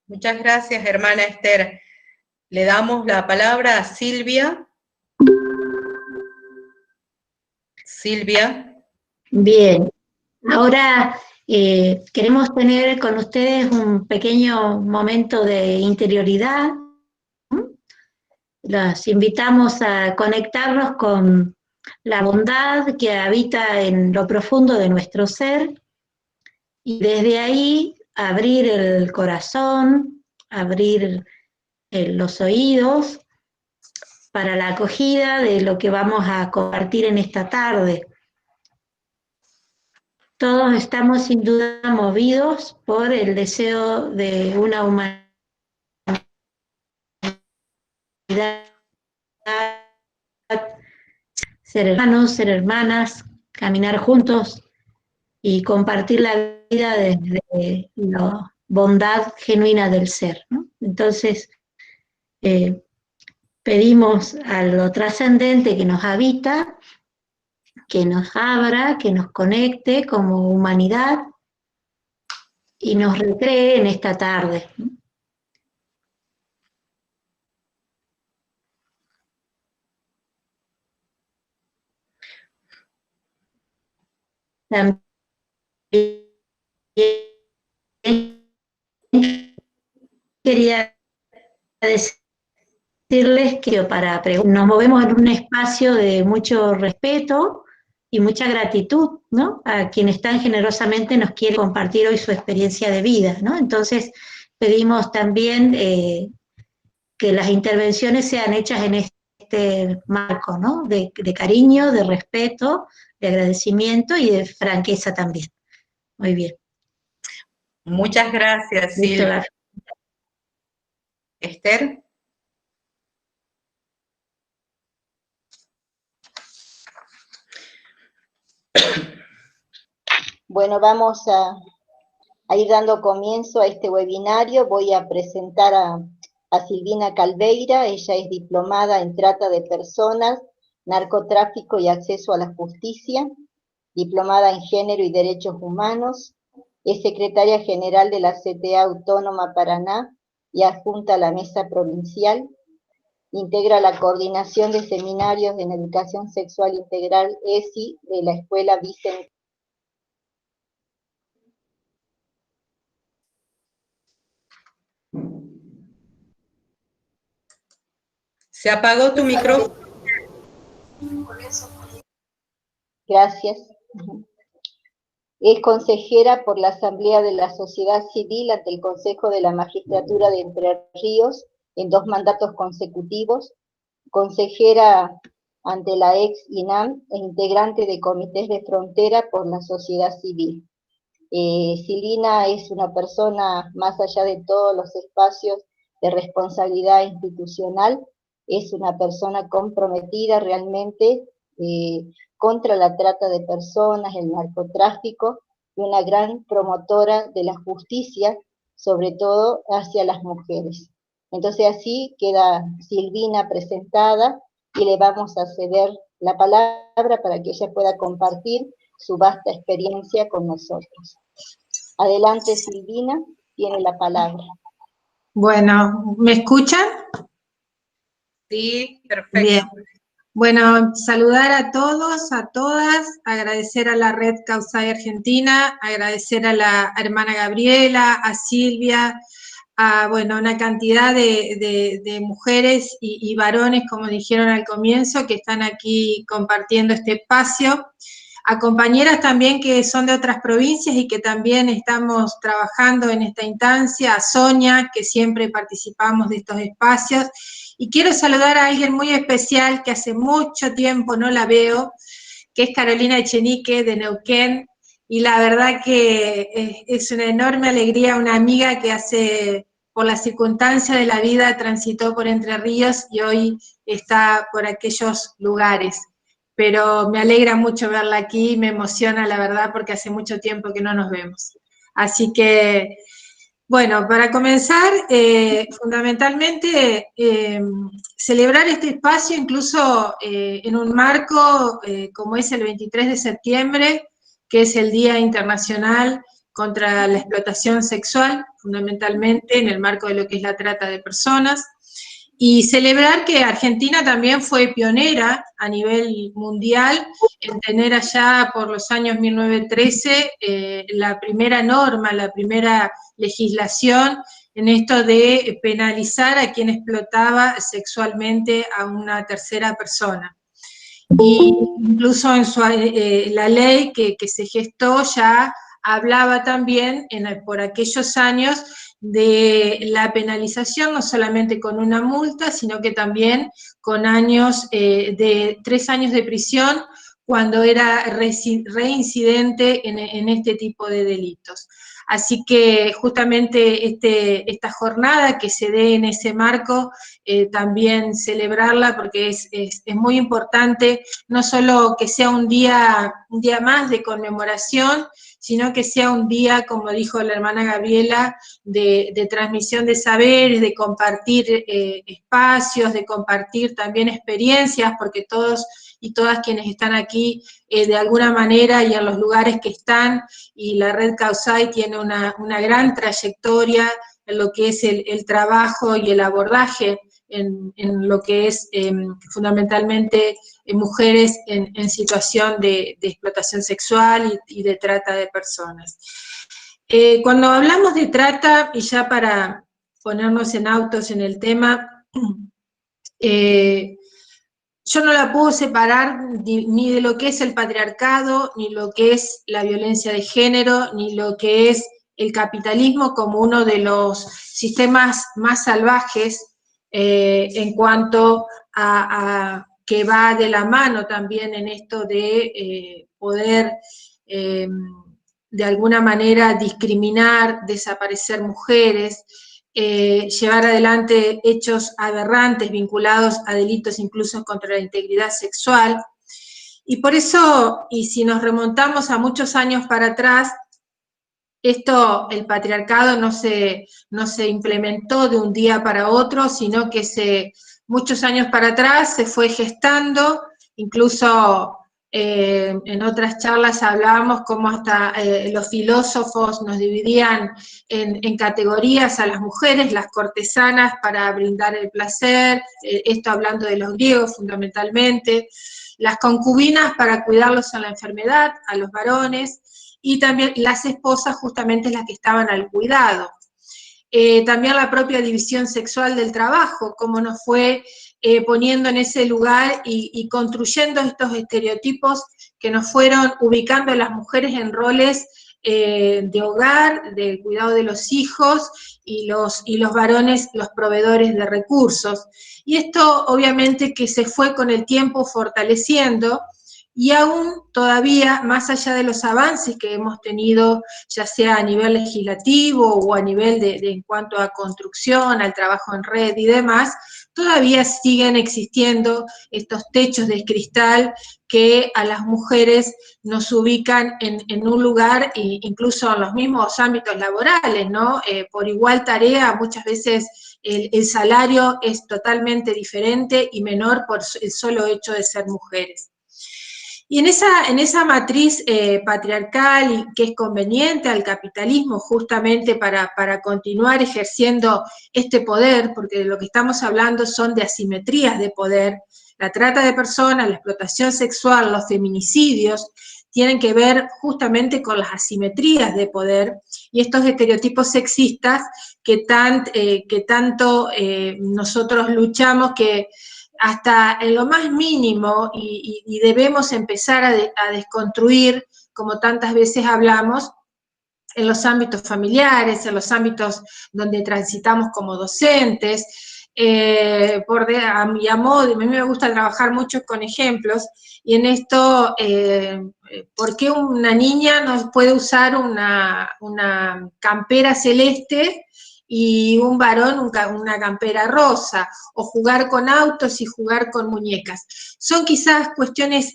Muchas gracias, hermana Esther. Le damos la palabra a Silvia. Silvia. Bien, ahora queremos tener con ustedes un pequeño momento de interioridad. Los invitamos a conectarnos con la bondad que habita en lo profundo de nuestro ser y desde ahí abrir el corazón, abrir los oídos para la acogida de lo que vamos a compartir en esta tarde. Todos estamos sin duda movidos por el deseo de una humanidad, ser hermanos, ser hermanas, caminar juntos y compartir la vida desde la bondad genuina del ser, ¿no? Entonces, pedimos a lo trascendente que nos habita, que nos abra, que nos conecte como humanidad y nos recree en esta tarde, ¿no? También quería decirles que nos movemos en un espacio de mucho respeto y mucha gratitud, ¿no? A quienes tan generosamente nos quieren compartir hoy su experiencia de vida, ¿no? Entonces pedimos también que las intervenciones sean hechas en este marco, ¿no? De cariño, de respeto, de agradecimiento y de franqueza también. Muy bien. Muchas gracias, Silvia. Esther. Bueno, vamos a ir dando comienzo a este webinario. Voy a presentar a Silvina Calveira. Ella es diplomada en trata de personas, narcotráfico y acceso a la justicia, diplomada en género y derechos humanos, es secretaria general de la CTA Autónoma Paraná y adjunta a la mesa provincial, integra la coordinación de seminarios en educación sexual integral ESI de la Escuela Vicente. Se apagó tu micrófono. Gracias. Es consejera por la Asamblea de la Sociedad Civil ante el Consejo de la Magistratura de Entre Ríos en 2 mandatos consecutivos, consejera ante la ex-INAM e integrante de comités de frontera por la sociedad civil. Silvina es una persona, más allá de todos los espacios de responsabilidad institucional, es una persona comprometida realmente contra la trata de personas, el narcotráfico, y una gran promotora de la justicia, sobre todo hacia las mujeres. Entonces así queda Silvina presentada y le vamos a ceder la palabra para que ella pueda compartir su vasta experiencia con nosotros. Adelante, Silvina, tiene la palabra. Bueno, ¿me escuchan? Sí, perfecto. Bien. Bueno, saludar a todos, a todas, agradecer a la Red Causai Argentina, agradecer a la hermana Gabriela, a Silvia, a bueno, una cantidad de mujeres y varones, como dijeron al comienzo, que están aquí compartiendo este espacio, a compañeras también que son de otras provincias y que también estamos trabajando en esta instancia, a Sonia, que siempre participamos de estos espacios, y quiero saludar a alguien muy especial que hace mucho tiempo no la veo, que es Carolina Echenique de Neuquén, y la verdad que es una enorme alegría, una amiga que por la circunstancia de la vida transitó por Entre Ríos y hoy está por aquellos lugares. Pero me alegra mucho verla aquí, me emociona la verdad porque hace mucho tiempo que no nos vemos. Así que, bueno, para comenzar, fundamentalmente, celebrar este espacio incluso en un marco como es el 23 de septiembre, que es el Día Internacional contra la explotación sexual, fundamentalmente en el marco de lo que es la trata de personas, y celebrar que Argentina también fue pionera a nivel mundial en tener allá por los años 1913 la primera norma, la primera legislación en esto de penalizar a quien explotaba sexualmente a una tercera persona. Y incluso en la ley que se gestó ya hablaba también por aquellos años de la penalización, no solamente con una multa, sino que también con de 3 años de prisión cuando era reincidente en este tipo de delitos. Así que justamente esta jornada que se dé en ese marco, también celebrarla porque es muy importante, no solo que sea un día más de conmemoración, sino que sea un día, como dijo la hermana Gabriela, de transmisión de saberes, de compartir espacios, de compartir también experiencias, porque todos y todas quienes están aquí, de alguna manera y en los lugares que están, y la Red CAUSAI tiene una gran trayectoria en lo que es el trabajo y el abordaje en lo que es fundamentalmente mujeres en situación de explotación sexual y de trata de personas. Cuando hablamos de trata, y ya para ponernos en autos en el tema, yo no la puedo separar ni de lo que es el patriarcado, ni lo que es la violencia de género, ni lo que es el capitalismo como uno de los sistemas más salvajes en cuanto a que va de la mano también en esto de poder de alguna manera discriminar, desaparecer mujeres, llevar adelante hechos aberrantes vinculados a delitos incluso contra la integridad sexual. Y por eso, y si nos remontamos a muchos años para atrás, el patriarcado no se implementó de un día para otro, sino que muchos años para atrás se fue gestando, incluso en otras charlas hablábamos cómo hasta los filósofos nos dividían en categorías a las mujeres, las cortesanas para brindar el placer, esto hablando de los griegos fundamentalmente, las concubinas para cuidarlos en la enfermedad, a los varones, y también las esposas justamente las que estaban al cuidado. También la propia división sexual del trabajo, cómo nos fue poniendo en ese lugar y construyendo estos estereotipos que nos fueron ubicando a las mujeres en roles de hogar, del cuidado de los hijos, y los varones los proveedores de recursos. Y esto obviamente que se fue con el tiempo fortaleciendo, y aún todavía, más allá de los avances que hemos tenido, ya sea a nivel legislativo o a nivel en cuanto a construcción, al trabajo en red y demás, todavía siguen existiendo estos techos de cristal que a las mujeres nos ubican en un lugar, incluso en los mismos ámbitos laborales, ¿no? Por igual tarea, muchas veces el salario es totalmente diferente y menor por el solo hecho de ser mujeres. Y en esa matriz patriarcal, y que es conveniente al capitalismo justamente para continuar ejerciendo este poder, porque de lo que estamos hablando son de asimetrías de poder, la trata de personas, la explotación sexual, los feminicidios, tienen que ver justamente con las asimetrías de poder y estos estereotipos sexistas que tanto nosotros luchamos, que hasta en lo más mínimo, y debemos empezar a desconstruir, como tantas veces hablamos, en los ámbitos familiares, en los ámbitos donde transitamos como docentes, a mi modo, a mí me gusta trabajar mucho con ejemplos, y en esto, ¿por qué una niña no puede usar una campera celeste y un varón una campera rosa, o jugar con autos y jugar con muñecas? Son quizás cuestiones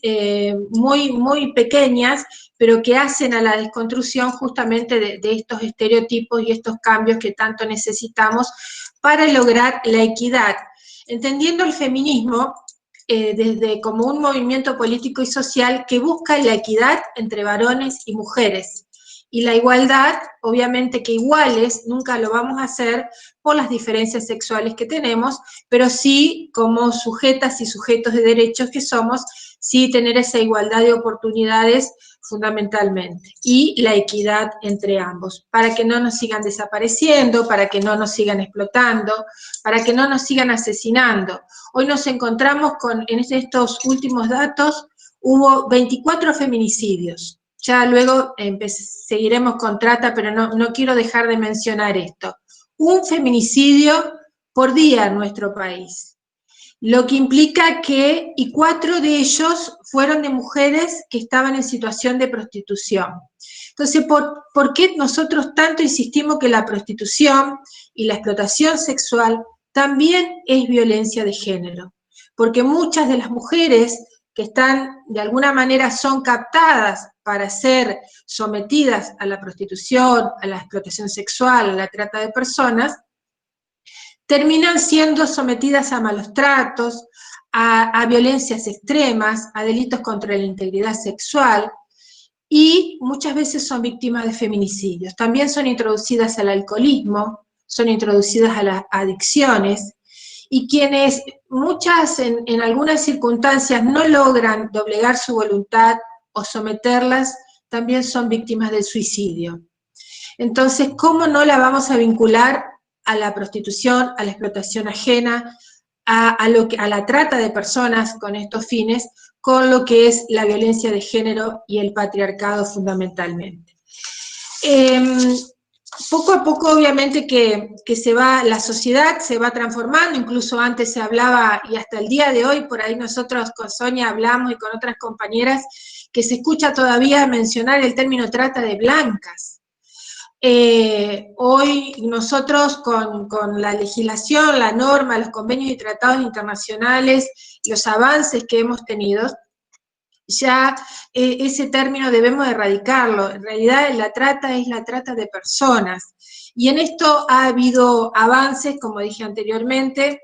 muy, muy pequeñas, pero que hacen a la desconstrucción justamente de estos estereotipos y estos cambios que tanto necesitamos para lograr la equidad, entendiendo el feminismo desde como un movimiento político y social que busca la equidad entre varones y mujeres, Y la igualdad, obviamente que iguales, nunca lo vamos a hacer por las diferencias sexuales que tenemos, pero sí como sujetas y sujetos de derechos que somos, sí tener esa igualdad de oportunidades fundamentalmente, y la equidad entre ambos, para que no nos sigan desapareciendo, para que no nos sigan explotando, para que no nos sigan asesinando. Hoy nos encontramos con, en estos últimos datos, hubo 24 feminicidios. Ya luego seguiremos con trata, pero no quiero dejar de mencionar esto. Un feminicidio por día en nuestro país. Lo que implica que, y 4 de ellos fueron de mujeres que estaban en situación de prostitución. Entonces, ¿por qué nosotros tanto insistimos que la prostitución y la explotación sexual también es violencia de género? Porque muchas de las mujeres que están, de alguna manera, son captadas para ser sometidas a la prostitución, a la explotación sexual, a la trata de personas, terminan siendo sometidas a malos tratos, a violencias extremas, a delitos contra la integridad sexual, y muchas veces son víctimas de feminicidios. También son introducidas al alcoholismo, son introducidas a las adicciones, y quienes muchas en algunas circunstancias no logran doblegar su voluntad o someterlas, también son víctimas del suicidio. Entonces, ¿cómo no la vamos a vincular a la prostitución, a la explotación ajena, a la trata de personas con estos fines, con lo que es la violencia de género y el patriarcado fundamentalmente? Poco a poco, obviamente, que la sociedad se va transformando, incluso antes se hablaba, y hasta el día de hoy, por ahí nosotros con Sonia hablamos y con otras compañeras, que se escucha todavía mencionar el término trata de blancas. Hoy nosotros con la legislación, la norma, los convenios y tratados internacionales, los avances que hemos tenido, ya ese término debemos erradicarlo. En realidad la trata es la trata de personas, y en esto ha habido avances, como dije anteriormente,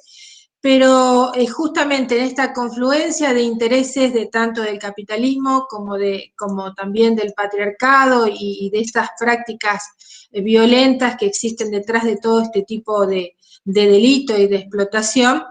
pero justamente en esta confluencia de intereses de tanto del capitalismo como también del patriarcado y de estas prácticas violentas que existen detrás de todo este tipo de delito y de explotación,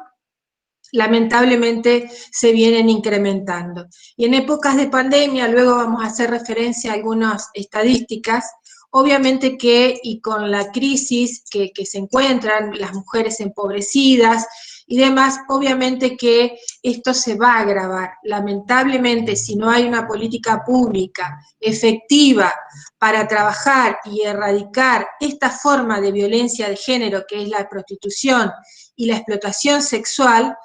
lamentablemente se vienen incrementando. Y en épocas de pandemia, luego vamos a hacer referencia a algunas estadísticas, obviamente que, y con la crisis que se encuentran las mujeres empobrecidas y demás, obviamente que esto se va a agravar. Lamentablemente, si no hay una política pública efectiva para trabajar y erradicar esta forma de violencia de género, que es la prostitución y la explotación sexual,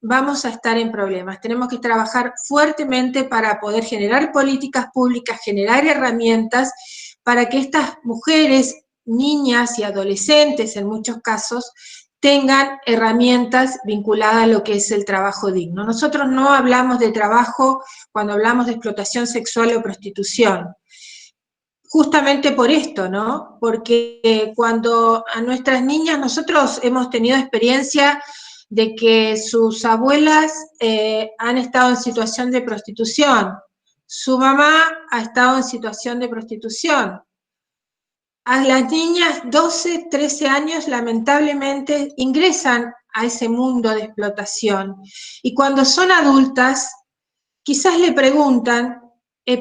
vamos a estar en problemas. Tenemos que trabajar fuertemente para poder generar políticas públicas, generar herramientas para que estas mujeres, niñas y adolescentes en muchos casos, tengan herramientas vinculadas a lo que es el trabajo digno. Nosotros no hablamos de trabajo cuando hablamos de explotación sexual o prostitución, justamente por esto, ¿no? Porque cuando a nuestras niñas, nosotros hemos tenido experiencia de que sus abuelas han estado en situación de prostitución, su mamá ha estado en situación de prostitución. A las niñas 12, 13 años lamentablemente ingresan a ese mundo de explotación, y cuando son adultas quizás le preguntan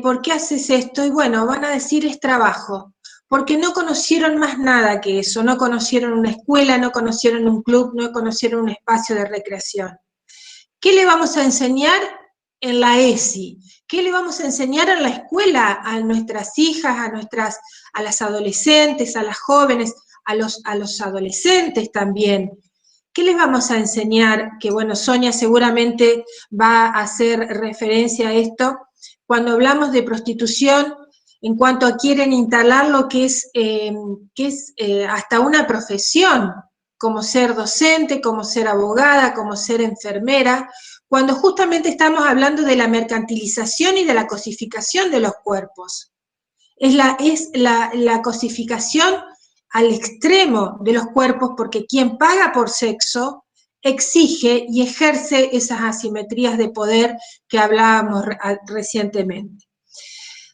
¿por qué haces esto? Y bueno, van a decir es trabajo, porque no conocieron más nada que eso, no conocieron una escuela, no conocieron un club, no conocieron un espacio de recreación. ¿Qué le vamos a enseñar en la ESI? ¿Qué le vamos a enseñar en la escuela a nuestras hijas, a las adolescentes, a las jóvenes, a los adolescentes también? ¿Qué les vamos a enseñar? Que bueno, Sonia seguramente va a hacer referencia a esto, cuando hablamos de prostitución, en cuanto a quieren instalar lo que es hasta una profesión, como ser docente, como ser abogada, como ser enfermera, cuando justamente estamos hablando de la mercantilización y de la cosificación de los cuerpos. Es la cosificación al extremo de los cuerpos, porque quien paga por sexo exige y ejerce esas asimetrías de poder que hablábamos recientemente.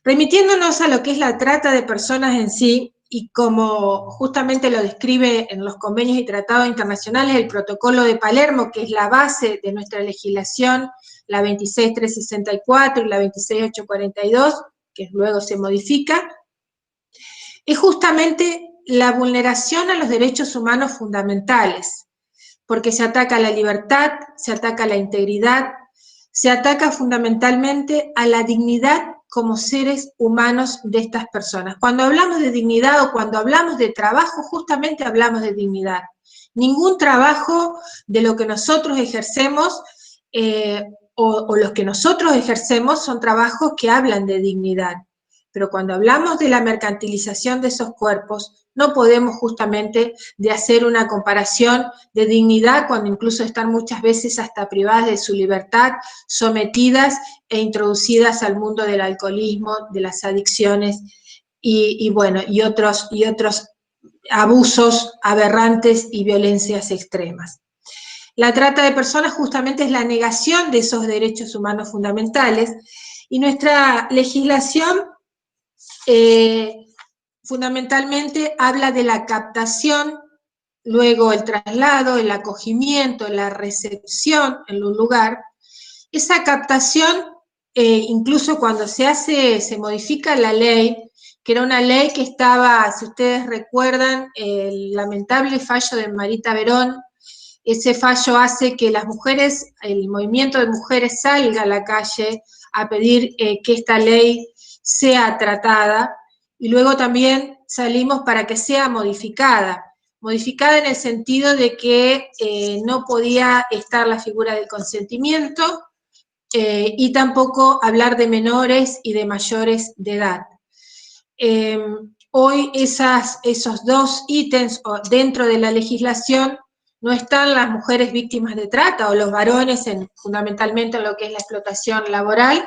Remitiéndonos a lo que es la trata de personas en sí, y como justamente lo describe en los convenios y tratados internacionales el Protocolo de Palermo, que es la base de nuestra legislación, la 26364 y la 26842, que luego se modifica, es justamente la vulneración a los derechos humanos fundamentales, porque se ataca a la libertad, se ataca a la integridad, se ataca fundamentalmente a la dignidad como seres humanos de estas personas. Cuando hablamos de dignidad o cuando hablamos de trabajo, justamente hablamos de dignidad. Ningún trabajo de lo que nosotros ejercemos o los que nosotros ejercemos son trabajos que hablan de dignidad. Pero cuando hablamos de la mercantilización de esos cuerpos, no podemos justamente de hacer una comparación de dignidad cuando incluso están muchas veces hasta privadas de su libertad, sometidas e introducidas al mundo del alcoholismo, de las adicciones y otros abusos aberrantes y violencias extremas. La trata de personas justamente es la negación de esos derechos humanos fundamentales y nuestra legislación fundamentalmente habla de la captación, luego el traslado, el acogimiento, la recepción en un lugar. Esa captación, incluso cuando se modifica la ley, que era una ley que estaba, si ustedes recuerdan, el lamentable fallo de Marita Verón, ese fallo hace que las mujeres, el movimiento de mujeres salga a la calle a pedir que esta ley sea tratada, y luego también salimos para que sea modificada en el sentido de que no podía estar la figura del consentimiento y tampoco hablar de menores y de mayores de edad. Hoy esos dos ítems dentro de la legislación no están las mujeres víctimas de trata o los varones fundamentalmente en lo que es la explotación laboral,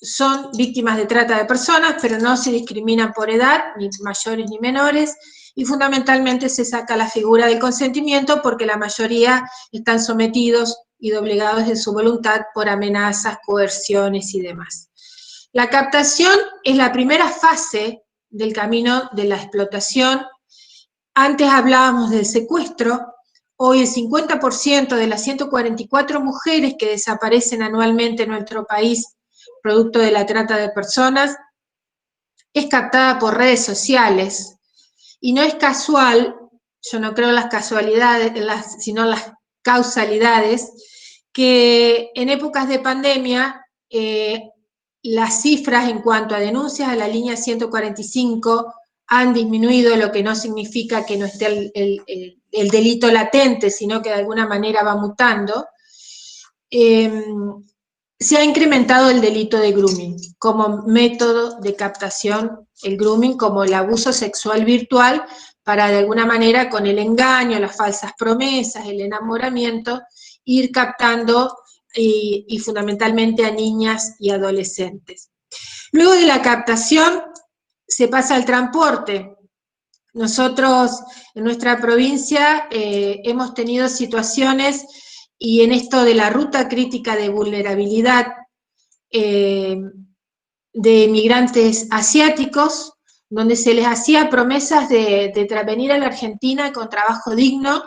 son víctimas de trata de personas, pero no se discriminan por edad, ni mayores ni menores, y fundamentalmente se saca la figura del consentimiento porque la mayoría están sometidos y doblegados de su voluntad por amenazas, coerciones y demás. La captación es la primera fase del camino de la explotación. Antes hablábamos del secuestro, hoy el 50% de las 144 mujeres que desaparecen anualmente en nuestro país producto de la trata de personas, es captada por redes sociales. Y no es casual, yo no creo en las casualidades, sino en las causalidades, que en épocas de pandemia las cifras en cuanto a denuncias a la línea 145 han disminuido, lo que no significa que no esté el delito latente, sino que de alguna manera va mutando. Se ha incrementado el delito de grooming como método de captación, el grooming como el abuso sexual virtual para de alguna manera con el engaño, las falsas promesas, el enamoramiento, ir captando y fundamentalmente a niñas y adolescentes. Luego de la captación se pasa al transporte. Nosotros en nuestra provincia hemos tenido situaciones y en esto de la ruta crítica de vulnerabilidad de migrantes asiáticos, donde se les hacía promesas de venir a la Argentina con trabajo digno,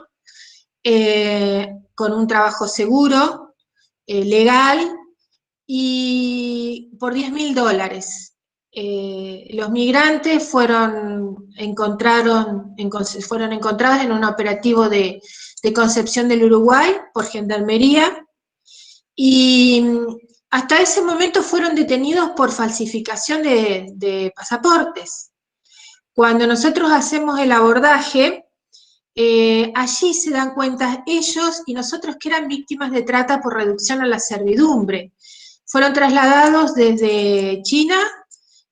con un trabajo seguro, legal, y por $10.000. Los migrantes fueron encontrados en un operativo de Concepción del Uruguay por Gendarmería, y hasta ese momento fueron detenidos por falsificación de pasaportes. Cuando nosotros hacemos el abordaje, allí se dan cuenta ellos y nosotros que eran víctimas de trata por reducción a la servidumbre. Fueron trasladados desde China,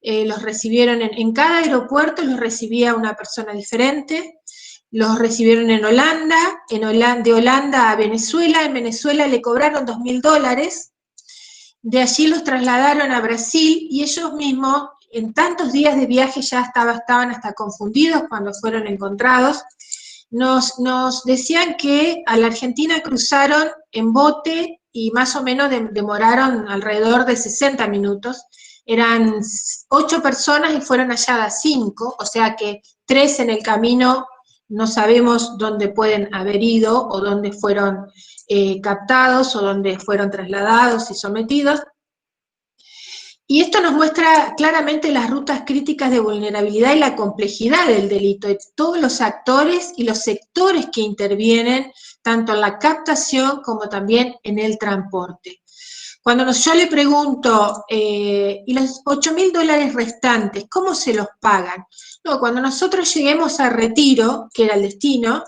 los recibieron en cada aeropuerto, los recibía una persona diferente, los recibieron en Holanda, de Holanda a Venezuela, en Venezuela le cobraron $2.000, de allí los trasladaron a Brasil y ellos mismos en tantos días de viaje ya estaban hasta confundidos cuando fueron encontrados. Nos decían que a la Argentina cruzaron en bote y más o menos demoraron alrededor de 60 minutos, eran 8 personas y fueron halladas 5, o sea que 3 en el camino no sabemos dónde pueden haber ido o dónde fueron captados o dónde fueron trasladados y sometidos. Y esto nos muestra claramente las rutas críticas de vulnerabilidad y la complejidad del delito, de todos los actores y los sectores que intervienen, tanto en la captación como también en el transporte. Cuando yo le pregunto, ¿y los $8.000 restantes, cómo se los pagan? No, cuando nosotros lleguemos a Retiro, que era el destino,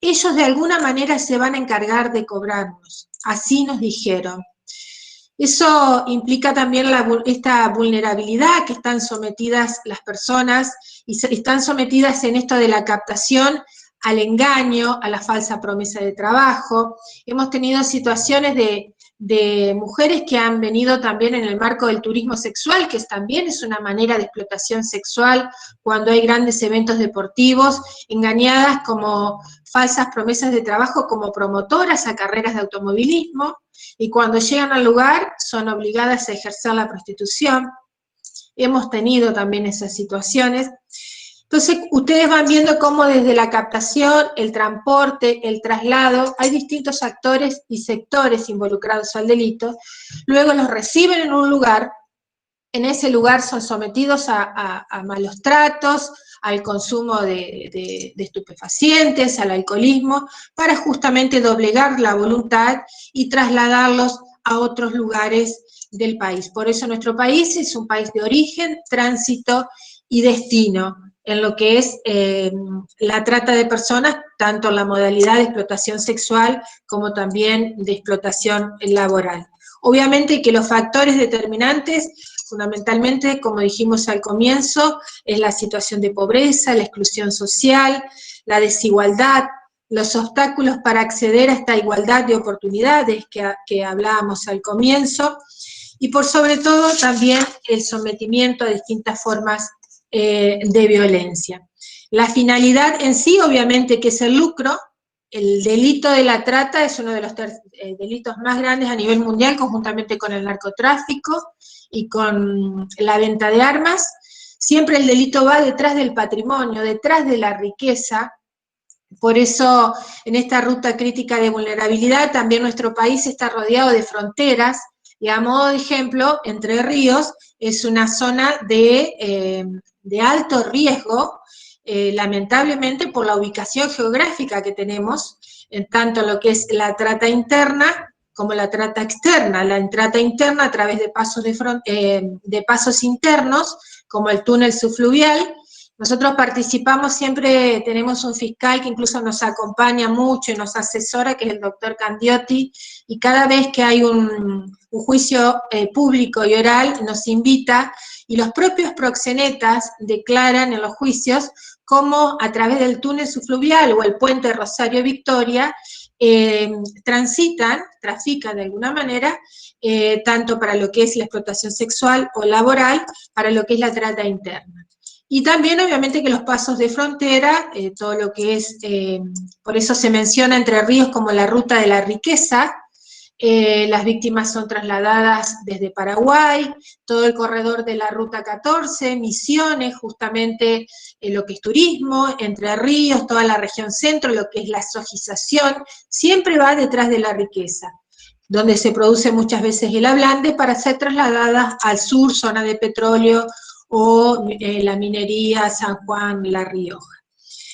ellos de alguna manera se van a encargar de cobrarnos. Así nos dijeron. Eso implica también esta vulnerabilidad que están sometidas las personas, y están sometidas en esto de la captación al engaño, a la falsa promesa de trabajo. Hemos tenido situaciones de mujeres que han venido también en el marco del turismo sexual, que también es una manera de explotación sexual cuando hay grandes eventos deportivos, engañadas como falsas promesas de trabajo como promotoras a carreras de automovilismo, y cuando llegan al lugar son obligadas a ejercer la prostitución. Hemos tenido también esas situaciones. Entonces, ustedes van viendo cómo desde la captación, el transporte, el traslado, hay distintos actores y sectores involucrados al delito. Luego los reciben en un lugar, en ese lugar son sometidos a malos tratos, al consumo de estupefacientes, al alcoholismo, para justamente doblegar la voluntad y trasladarlos a otros lugares del país. Por eso nuestro país es un país de origen, tránsito y destino, en lo que es la trata de personas, tanto en la modalidad de explotación sexual como también de explotación laboral. Obviamente que los factores determinantes, fundamentalmente, como dijimos al comienzo, es la situación de pobreza, la exclusión social, la desigualdad, los obstáculos para acceder a esta igualdad de oportunidades que hablábamos al comienzo, y por sobre todo también el sometimiento a distintas formas de violencia. La finalidad en sí, obviamente, que es el lucro. El delito de la trata es uno de los delitos más grandes a nivel mundial, conjuntamente con el narcotráfico y con la venta de armas. Siempre el delito va detrás del patrimonio, detrás de la riqueza. Por eso, en esta ruta crítica de vulnerabilidad, también nuestro país está rodeado de fronteras, y a modo de ejemplo, Entre Ríos es una zona de alto riesgo, lamentablemente por la ubicación geográfica que tenemos, en tanto lo que es la trata interna como la trata externa. La trata interna a través de pasos internos, como el túnel subfluvial. Nosotros participamos siempre, tenemos un fiscal que incluso nos acompaña mucho y nos asesora, que es el doctor Candiotti, y cada vez que hay un juicio público y oral nos invita, y los propios proxenetas declaran en los juicios cómo a través del túnel subfluvial o el puente Rosario Victoria trafican de alguna manera, tanto para lo que es la explotación sexual o laboral, para lo que es la trata interna. Y también, obviamente, que los pasos de frontera, todo lo que es, por eso se menciona Entre Ríos como la ruta de la riqueza. Las víctimas son trasladadas desde Paraguay, todo el corredor de la Ruta 14, Misiones, justamente lo que es turismo, Entre Ríos, toda la región centro, lo que es la sojización, siempre va detrás de la riqueza, donde se produce muchas veces el ablande para ser trasladadas al sur, zona de petróleo, o la minería, San Juan, La Rioja.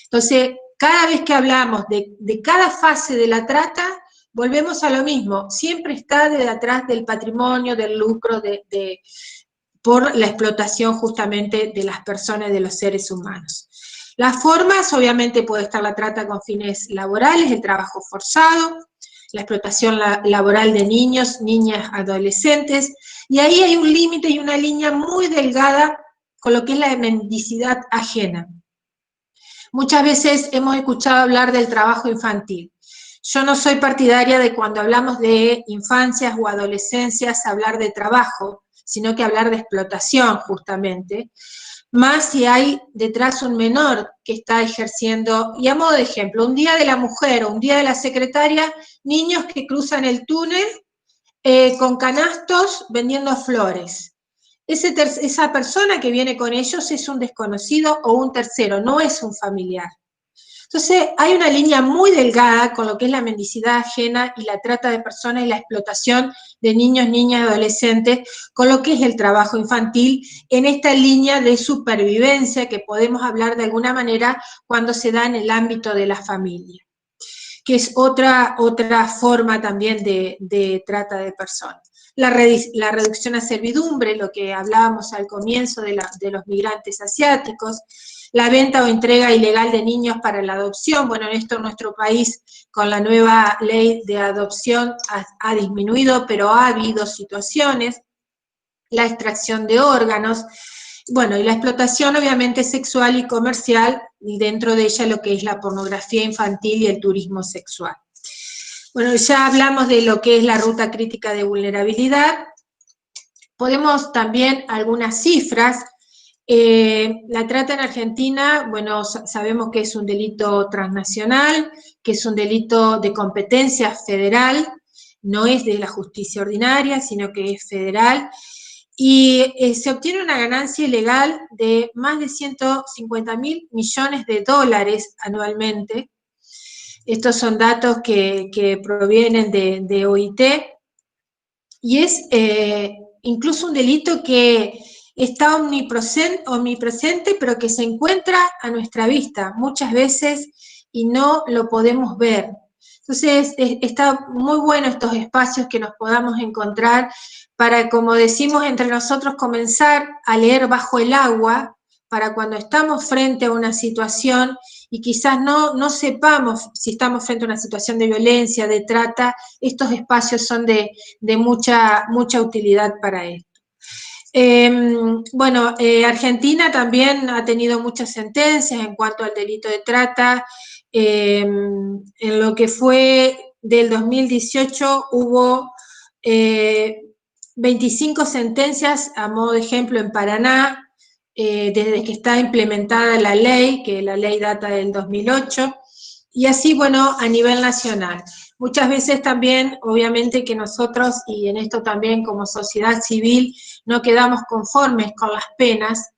Entonces, cada vez que hablamos de cada fase de la trata, volvemos a lo mismo, siempre está detrás del patrimonio, del lucro, por la explotación justamente de las personas, de los seres humanos. Las formas, obviamente puede estar la trata con fines laborales, el trabajo forzado, la explotación laboral de niños, niñas, adolescentes, y ahí hay un límite y una línea muy delgada con lo que es la mendicidad ajena. Muchas veces hemos escuchado hablar del trabajo infantil. Yo no soy partidaria de cuando hablamos de infancias o adolescencias hablar de trabajo, sino que hablar de explotación justamente, más si hay detrás un menor que está ejerciendo, y a modo de ejemplo, un día de la mujer o un día de la secretaria, niños que cruzan el túnel con canastos vendiendo flores. esa persona que viene con ellos es un desconocido o un tercero, no es un familiar. Entonces, hay una línea muy delgada con lo que es la mendicidad ajena y la trata de personas y la explotación de niños, niñas y adolescentes, con lo que es el trabajo infantil, en esta línea de supervivencia que podemos hablar de alguna manera cuando se da en el ámbito de la familia, que es otra forma también de trata de personas. La reducción a servidumbre, lo que hablábamos al comienzo de los migrantes asiáticos, la venta o entrega ilegal de niños para la adopción. Bueno, esto en nuestro país, con la nueva ley de adopción, ha disminuido, pero ha habido situaciones. La extracción de órganos, bueno, y la explotación obviamente sexual y comercial, y dentro de ella lo que es la pornografía infantil y el turismo sexual. Bueno, ya hablamos de lo que es la ruta crítica de vulnerabilidad. Podemos también algunas cifras. La trata en Argentina, bueno, sabemos que es un delito transnacional, que es un delito de competencia federal, no es de la justicia ordinaria, sino que es federal, y se obtiene una ganancia ilegal de más de 150.000 millones de dólares anualmente. Estos son datos que provienen de OIT, y es incluso un delito que está omnipresente, pero que se encuentra a nuestra vista muchas veces y no lo podemos ver. Entonces, está muy bueno estos espacios que nos podamos encontrar para, como decimos entre nosotros, comenzar a leer bajo el agua, para cuando estamos frente a una situación y quizás no sepamos si estamos frente a una situación de violencia, de trata, estos espacios son de mucha utilidad para esto. Bueno, Argentina también ha tenido muchas sentencias en cuanto al delito de trata. En lo que fue del 2018 hubo 25 sentencias, a modo de ejemplo, en Paraná, desde que está implementada la ley, que la ley data del 2008, y así, bueno, a nivel nacional. Muchas veces también, obviamente que nosotros, y en esto también como sociedad civil, no quedamos conformes con las penas.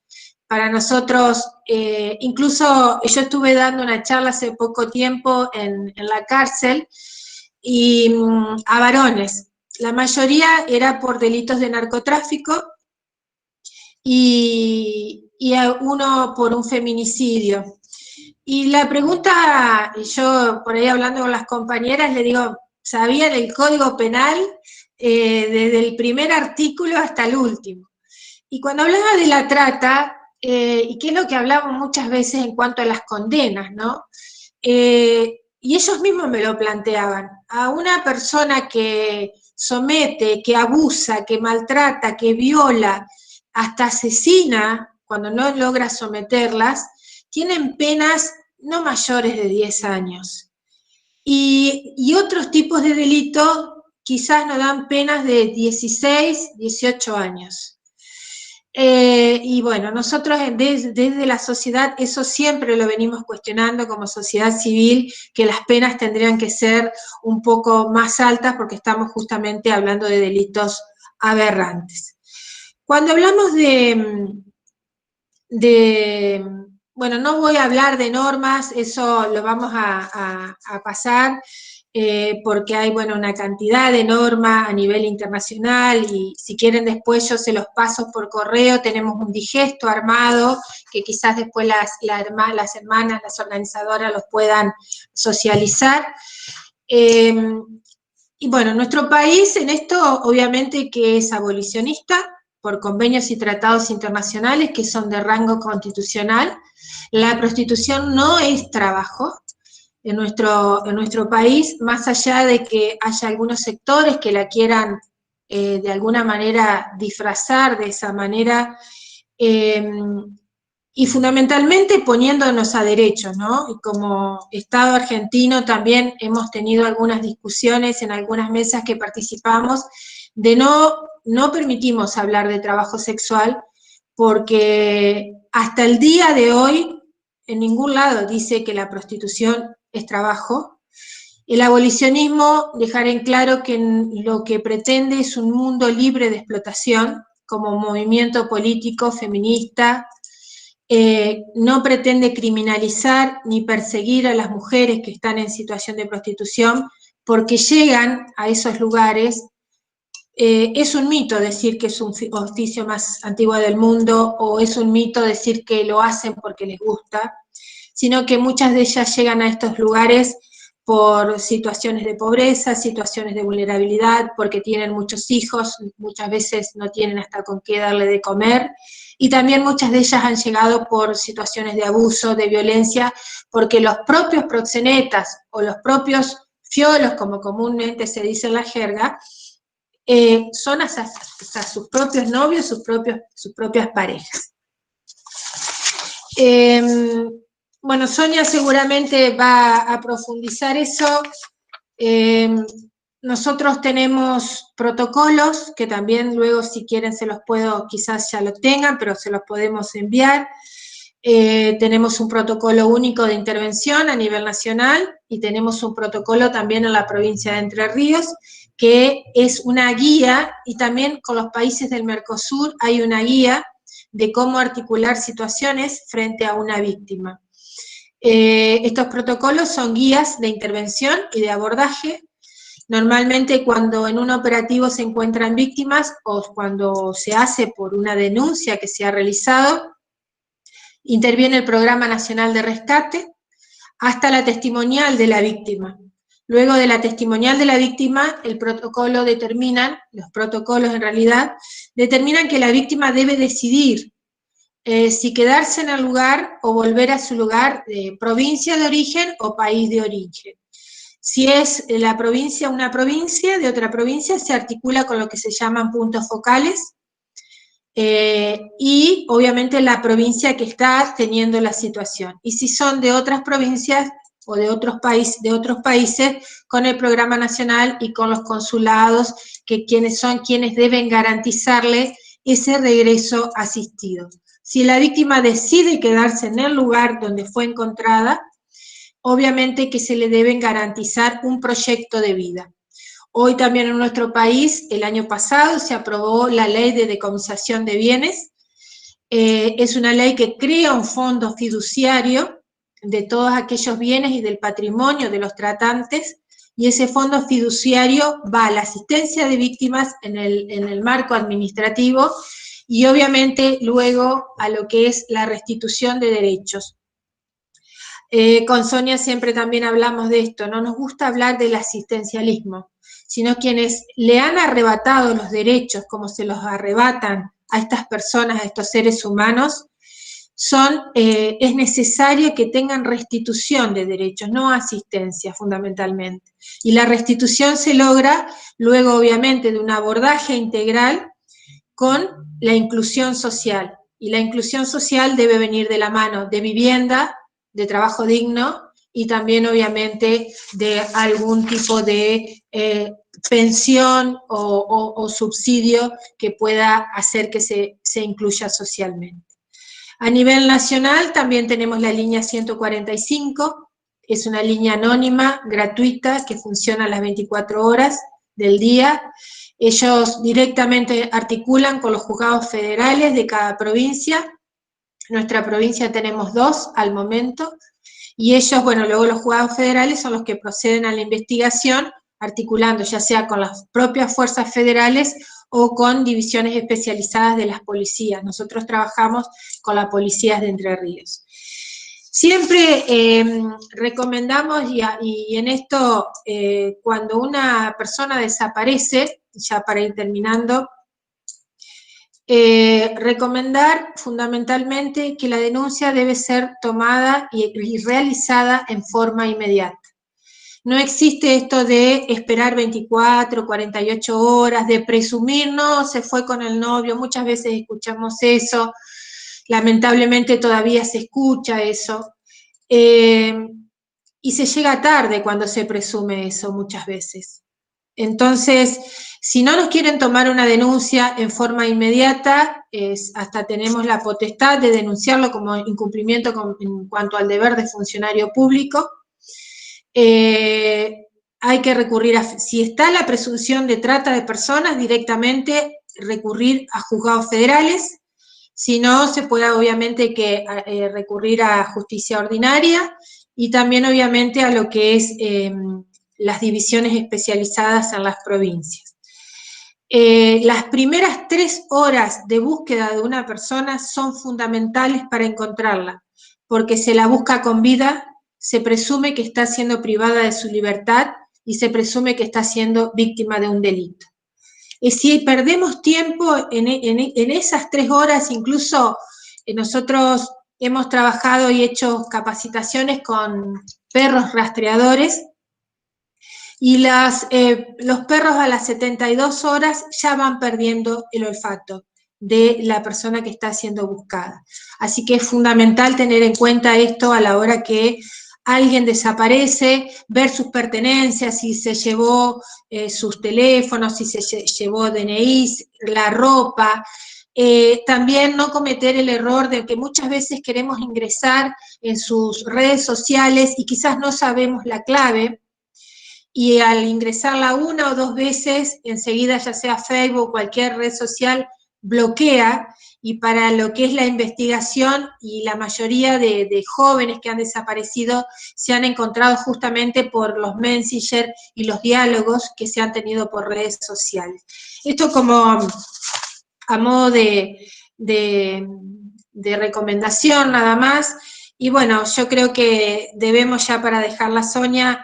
Para nosotros, incluso yo estuve dando una charla hace poco tiempo en la cárcel, y a varones. La mayoría era por delitos de narcotráfico, y uno por un feminicidio. Y la pregunta, yo por ahí hablando con las compañeras, le digo, ¿sabían el Código Penal desde el primer artículo hasta el último? Y cuando hablaba de la trata, y que es lo que hablamos muchas veces en cuanto a las condenas, ¿no? Y ellos mismos me lo planteaban, a una persona que somete, que abusa, que maltrata, que viola, hasta asesina, cuando no logra someterlas, tienen penas no mayores de 10 años. Y otros tipos de delitos quizás nos dan penas de 16, 18 años. Y bueno, nosotros desde la sociedad eso siempre lo venimos cuestionando como sociedad civil, que las penas tendrían que ser un poco más altas porque estamos justamente hablando de delitos aberrantes. Cuando hablamos bueno, no voy a hablar de normas, eso lo vamos a pasar, porque hay, bueno, una cantidad de normas a nivel internacional, y si quieren después yo se los paso por correo. Tenemos un digesto armado que quizás después las hermanas, las organizadoras los puedan socializar. Y bueno, nuestro país en esto obviamente que es abolicionista por convenios y tratados internacionales que son de rango constitucional. La prostitución no es trabajo en nuestro país, más allá de que haya algunos sectores que la quieran de alguna manera disfrazar de esa manera, y fundamentalmente poniéndonos a derecho, ¿no? Y como Estado argentino también hemos tenido algunas discusiones en algunas mesas que participamos, de no permitimos hablar de trabajo sexual, porque hasta el día de hoy en ningún lado dice que la prostitución es trabajo. El abolicionismo, dejar en claro que lo que pretende es un mundo libre de explotación, como movimiento político feminista, no pretende criminalizar ni perseguir a las mujeres que están en situación de prostitución, porque llegan a esos lugares. Es un mito decir que es un oficio más antiguo del mundo, o es un mito decir que lo hacen porque les gusta, sino que muchas de ellas llegan a estos lugares por situaciones de pobreza, situaciones de vulnerabilidad, porque tienen muchos hijos, muchas veces no tienen hasta con qué darle de comer, y también muchas de ellas han llegado por situaciones de abuso, de violencia, porque los propios proxenetas o los propios fiolos, como comúnmente se dice en la jerga, son a sus propios novios, sus propias parejas. Bueno, Sonia seguramente va a profundizar eso. Nosotros tenemos protocolos, que también luego si quieren se los puedo, quizás ya lo tengan, pero se los podemos enviar. Tenemos un protocolo único de intervención a nivel nacional y tenemos un protocolo también en la provincia de Entre Ríos, que es una guía, y también con los países del Mercosur hay una guía de cómo articular situaciones frente a una víctima. Estos protocolos son guías de intervención y de abordaje. Normalmente cuando en un operativo se encuentran víctimas o cuando se hace por una denuncia que se ha realizado, interviene el Programa Nacional de Rescate hasta la testimonial de la víctima. Luego de la testimonial de la víctima, el protocolo determina, los protocolos en realidad, determinan que la víctima debe decidir si quedarse en el lugar o volver a su lugar de provincia de origen o país de origen. Si es la provincia, una provincia de otra provincia, se articula con lo que se llaman puntos focales, y obviamente la provincia que está teniendo la situación. Y si son de otras provincias o de otros países, con el programa nacional y con los consulados, que son quienes deben garantizarle ese regreso asistido. Si la víctima decide quedarse en el lugar donde fue encontrada, obviamente que se le deben garantizar un proyecto de vida. Hoy también en nuestro país, el año pasado, se aprobó la ley de decomisación de bienes. Es una ley que crea un fondo fiduciario de todos aquellos bienes y del patrimonio de los tratantes, y ese fondo fiduciario va a la asistencia de víctimas en el marco administrativo, y obviamente luego a lo que es la restitución de derechos. Con Sonia siempre también hablamos de esto, no nos gusta hablar del asistencialismo, sino quienes le han arrebatado los derechos, como se los arrebatan a estas personas, a estos seres humanos, es necesario que tengan restitución de derechos, no asistencia fundamentalmente. Y la restitución se logra luego, obviamente, de un abordaje integral con la inclusión social. Y la inclusión social debe venir de la mano de vivienda, de trabajo digno, y también obviamente de algún tipo de pensión o subsidio que pueda hacer que se incluya socialmente. A nivel nacional también tenemos la línea 145, es una línea anónima, gratuita, que funciona las 24 horas del día. Ellos directamente articulan con los juzgados federales de cada provincia. En nuestra provincia tenemos 2 al momento, y ellos, bueno, luego los juzgados federales son los que proceden a la investigación, articulando ya sea con las propias fuerzas federales o con divisiones especializadas de las policías. Nosotros trabajamos con las policías de Entre Ríos. Siempre recomendamos, y en esto, cuando una persona desaparece, ya para ir terminando, recomendar fundamentalmente que la denuncia debe ser tomada y realizada en forma inmediata. No existe esto de esperar 24, 48 horas, de presumir, no, se fue con el novio, muchas veces escuchamos eso, lamentablemente todavía se escucha eso, y se llega tarde cuando se presume eso muchas veces. Entonces, si no nos quieren tomar una denuncia en forma inmediata, hasta tenemos la potestad de denunciarlo como incumplimiento en cuanto al deber de funcionario público. Hay que recurrir si está la presunción de trata de personas, directamente recurrir a juzgados federales, si no, se puede obviamente recurrir a justicia ordinaria y también obviamente a lo que es las divisiones especializadas en las provincias. Las primeras 3 horas de búsqueda de una persona son fundamentales para encontrarla, porque se la busca con vida, se presume que está siendo privada de su libertad y se presume que está siendo víctima de un delito. Y si perdemos tiempo en esas 3 horas, incluso nosotros hemos trabajado y hecho capacitaciones con perros rastreadores, y los perros a las 72 horas ya van perdiendo el olfato de la persona que está siendo buscada. Así que es fundamental tener en cuenta esto a la hora que alguien desaparece, ver sus pertenencias, si se llevó sus teléfonos, si se llevó DNI, la ropa. También no cometer el error de que muchas veces queremos ingresar en sus redes sociales y quizás no sabemos la clave, y al ingresarla 1 o 2 veces, enseguida ya sea Facebook o cualquier red social, bloquea, y para lo que es la investigación y la mayoría de jóvenes que han desaparecido se han encontrado justamente por los Messenger y los diálogos que se han tenido por redes sociales. Esto como a modo de recomendación nada más, y bueno, yo creo que debemos ya, para dejarla, Sonia,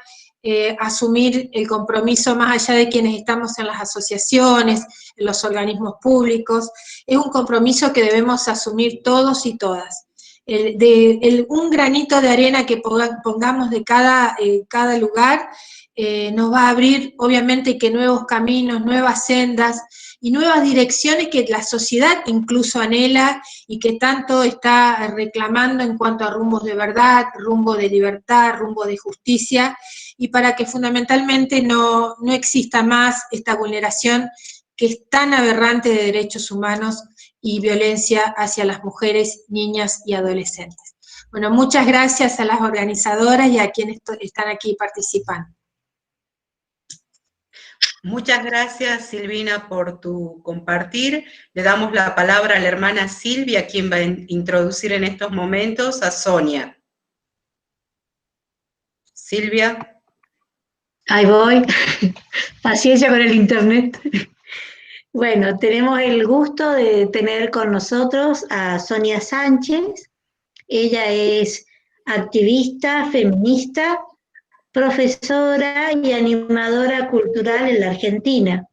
asumir el compromiso más allá de quienes estamos en las asociaciones, en los organismos públicos, es un compromiso que debemos asumir todos y todas. Un granito de arena que pongamos de cada lugar nos va a abrir, obviamente, que nuevos caminos, nuevas sendas y nuevas direcciones que la sociedad incluso anhela y que tanto está reclamando en cuanto a rumbos de verdad, rumbo de libertad, rumbo de justicia, y para que fundamentalmente no exista más esta vulneración que es tan aberrante de derechos humanos y violencia hacia las mujeres, niñas y adolescentes. Bueno, muchas gracias a las organizadoras y a quienes están aquí participando. Muchas gracias, Silvina, por tu compartir. Le damos la palabra a la hermana Silvia, quien va a introducir en estos momentos a Sonia. Silvia. Ahí voy. Paciencia con el internet. Bueno, tenemos el gusto de tener con nosotros a Sonia Sánchez. Ella es activista, feminista, profesora y animadora cultural en la Argentina.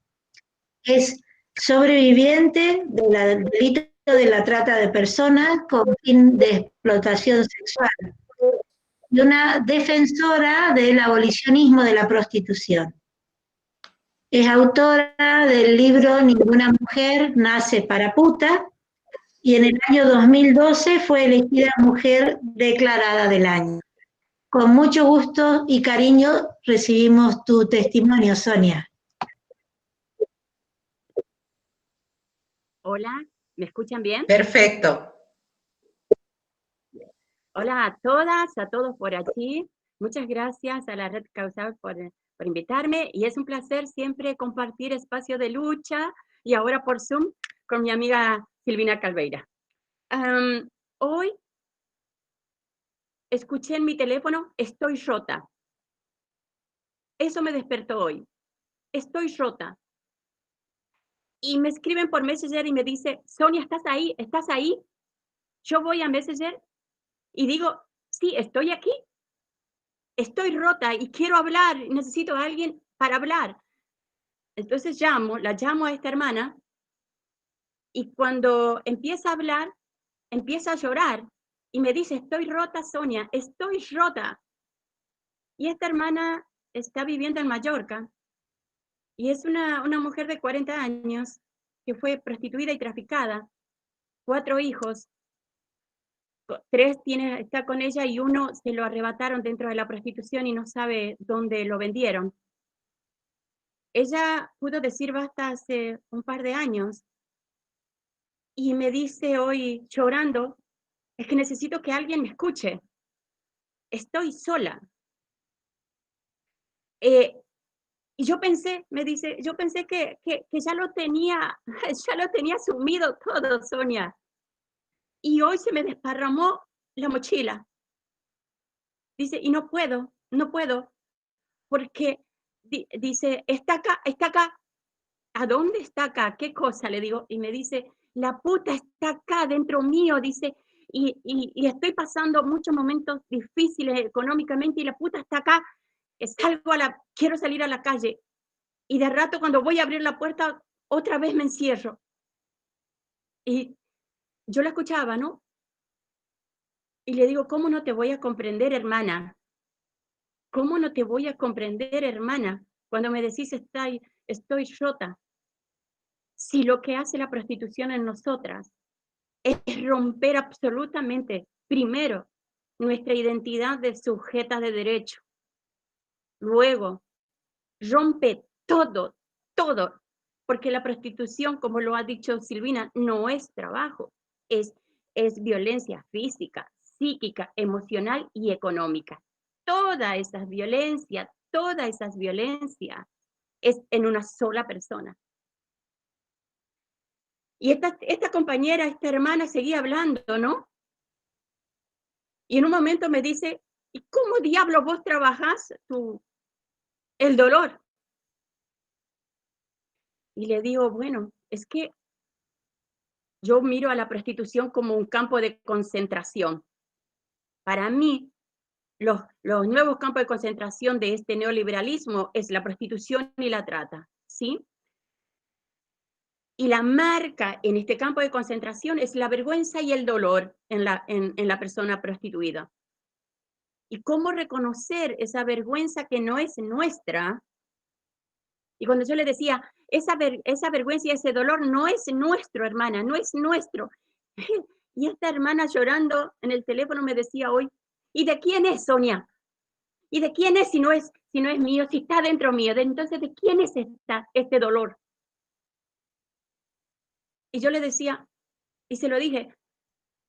Es sobreviviente del delito de la trata de personas con fin de explotación sexual y una defensora del abolicionismo de la prostitución. Es autora del libro Ninguna mujer nace para puta, y en el año 2012 fue elegida Mujer Declarada del Año. Con mucho gusto y cariño recibimos tu testimonio, Sonia. Hola, ¿me escuchan bien? Perfecto. Hola a todas, a todos por aquí. Muchas gracias a la Red Causal por invitarme, y es un placer siempre compartir espacio de lucha, y ahora por Zoom con mi amiga Silvina Calveira. Hoy escuché en mi teléfono, estoy rota. Eso me despertó hoy. Estoy rota. Y me escriben por Messenger y me dice, Sonia, ¿estás ahí? ¿Estás ahí? Yo voy a Messenger y digo, sí, estoy aquí. Estoy rota y quiero hablar, necesito a alguien para hablar. Entonces la llamo a esta hermana, y cuando empieza a hablar, empieza a llorar y me dice, estoy rota, Sonia, estoy rota. Y esta hermana está viviendo en Mallorca y es una mujer de 40 años que fue prostituida y traficada, 4 hijos, 3 está con ella y 1 se lo arrebataron dentro de la prostitución y no sabe dónde lo vendieron. Ella pudo decir basta hace un par de años y me dice hoy llorando, es que necesito que alguien me escuche. Estoy sola. Y yo pensé, me dice, yo pensé que ya lo tenía asumido todo, Sonia. Y hoy se me desparramó la mochila. Dice, y no puedo, porque dice, está acá. ¿A dónde está acá? ¿Qué cosa? Le digo, y me dice, la puta está acá dentro mío, dice, y estoy pasando muchos momentos difíciles económicamente y la puta está acá. Quiero salir a la calle. Y de rato cuando voy a abrir la puerta, otra vez me encierro. Y yo la escuchaba, ¿no? Y le digo, ¿cómo no te voy a comprender, hermana? ¿Cómo no te voy a comprender, hermana? Cuando me decís estoy rota. Si lo que hace la prostitución en nosotras es romper absolutamente, primero, nuestra identidad de sujetas de derecho. Luego, rompe todo, porque la prostitución, como lo ha dicho Silvina, no es trabajo, es violencia física, psíquica, emocional y económica. Toda esa violencia es en una sola persona. Y esta compañera, esta hermana seguía hablando, ¿no? Y en un momento me dice, ¿y cómo diablos vos trabajás el dolor? Y le digo, bueno, es que yo miro a la prostitución como un campo de concentración. Para mí, los nuevos campos de concentración de este neoliberalismo es la prostitución y la trata, ¿sí? Y la marca en este campo de concentración es la vergüenza y el dolor en la persona prostituida. Y cómo reconocer esa vergüenza que no es nuestra. Y cuando yo le decía, esa vergüenza y ese dolor no es nuestro, hermana, no es nuestro. Y esta hermana llorando en el teléfono me decía hoy, ¿y de quién es, Sonia? ¿Y de quién es si no es mío, si está dentro mío? Entonces, ¿de quién es este dolor? Y yo le decía, y se lo dije,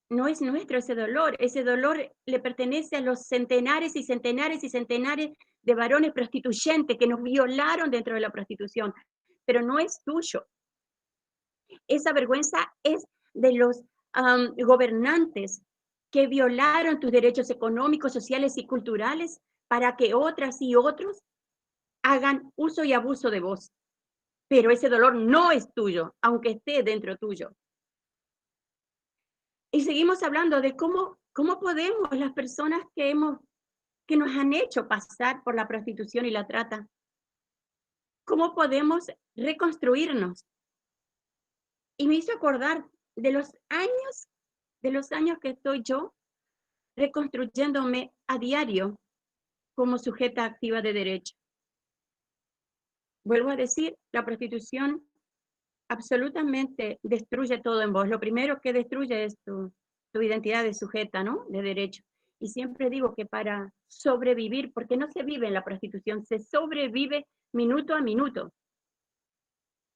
no es nuestro ese dolor le pertenece a los centenares y centenares y centenares de varones prostituyentes que nos violaron dentro de la prostitución, pero no es tuyo. Esa vergüenza es de los gobernantes que violaron tus derechos económicos, sociales y culturales para que otras y otros hagan uso y abuso de vos. Pero ese dolor no es tuyo, aunque esté dentro tuyo. Y seguimos hablando de cómo podemos las personas que nos han hecho pasar por la prostitución y la trata, cómo podemos reconstruirnos. Y me hizo acordar de los años que estoy yo reconstruyéndome a diario como sujeta activa de derecho. Vuelvo a decir, la prostitución absolutamente destruye todo en vos. Lo primero que destruye es tu identidad de sujeta, ¿no? De derecho. Y siempre digo que para sobrevivir, porque no se vive en la prostitución, se sobrevive minuto a minuto.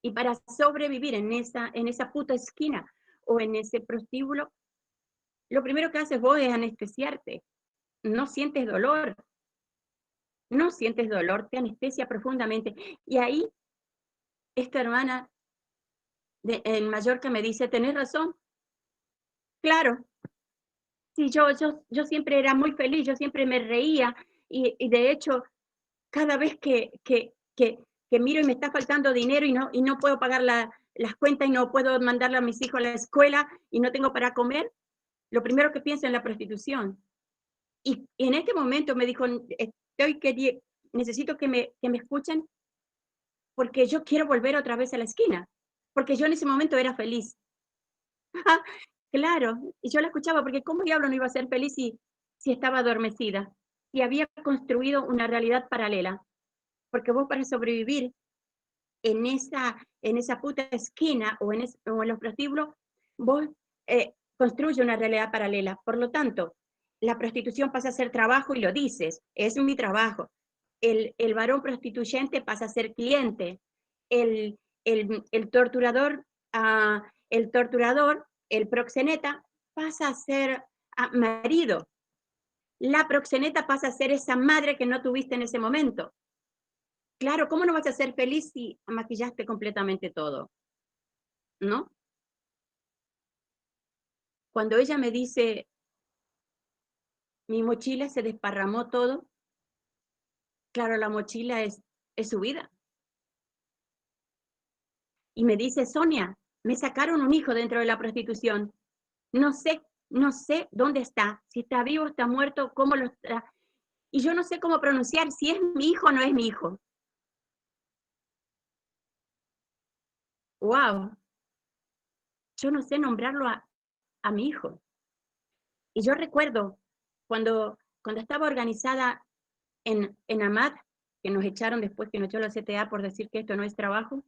Y para sobrevivir en esa puta esquina o en ese prostíbulo, lo primero que haces vos es anestesiarte. No sientes dolor. No sientes dolor, te anestesia profundamente. Y ahí, esta hermana en Mallorca me dice, tenés razón. Claro, sí, yo siempre era muy feliz, yo siempre me reía. Y de hecho, cada vez que miro y me está faltando dinero y no puedo pagar las cuentas y no puedo mandarle a mis hijos a la escuela y no tengo para comer, lo primero que pienso es en la prostitución. Y en este momento me dijo, necesito que me escuchen porque yo quiero volver otra vez a la esquina, porque yo en ese momento era feliz. Claro, y yo la escuchaba porque ¿cómo diablo no iba a ser feliz si estaba adormecida? Si había construido una realidad paralela. Porque vos para sobrevivir en esa puta esquina o en los prostíbulos, vos construyes una realidad paralela. Por lo tanto, la prostitución pasa a ser trabajo y lo dices, es mi trabajo. El varón prostituyente pasa a ser cliente. El torturador, el proxeneta, pasa a ser marido. La proxeneta pasa a ser esa madre que no tuviste en ese momento. Claro, ¿cómo no vas a ser feliz si maquillaste completamente todo? ¿No? Cuando ella me dice, mi mochila se desparramó todo, claro, la mochila es su vida. Y me dice, Sonia, me sacaron un hijo dentro de la prostitución. No sé dónde está, si está vivo, está muerto, cómo lo está. Y yo no sé cómo pronunciar si es mi hijo o no es mi hijo. ¡Wow! Yo no sé nombrarlo a mi hijo. Y yo recuerdo cuando estaba organizada en AMAT, que nos echaron después que nos echó la CTA por decir que esto no es trabajo,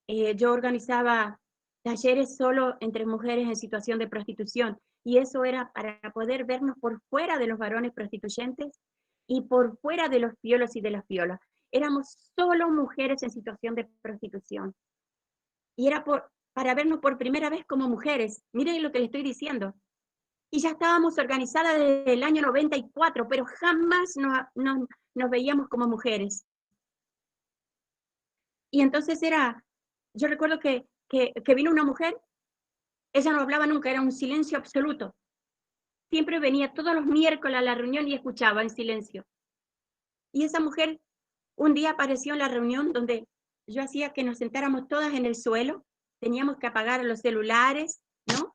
yo organizaba talleres solo entre mujeres en situación de prostitución, y eso era para poder vernos por fuera de los varones prostituyentes y por fuera de los piolos y de las piolas. Éramos solo mujeres en situación de prostitución. Y era para vernos por primera vez como mujeres. Miren lo que le estoy diciendo. Y ya estábamos organizadas desde el año 94, pero jamás nos veíamos como mujeres. Y entonces yo recuerdo que vino una mujer, ella no hablaba nunca, era un silencio absoluto. Siempre venía todos los miércoles a la reunión y escuchaba en silencio. Y esa mujer un día apareció en la reunión donde yo hacía que nos sentáramos todas en el suelo, teníamos que apagar los celulares, ¿no?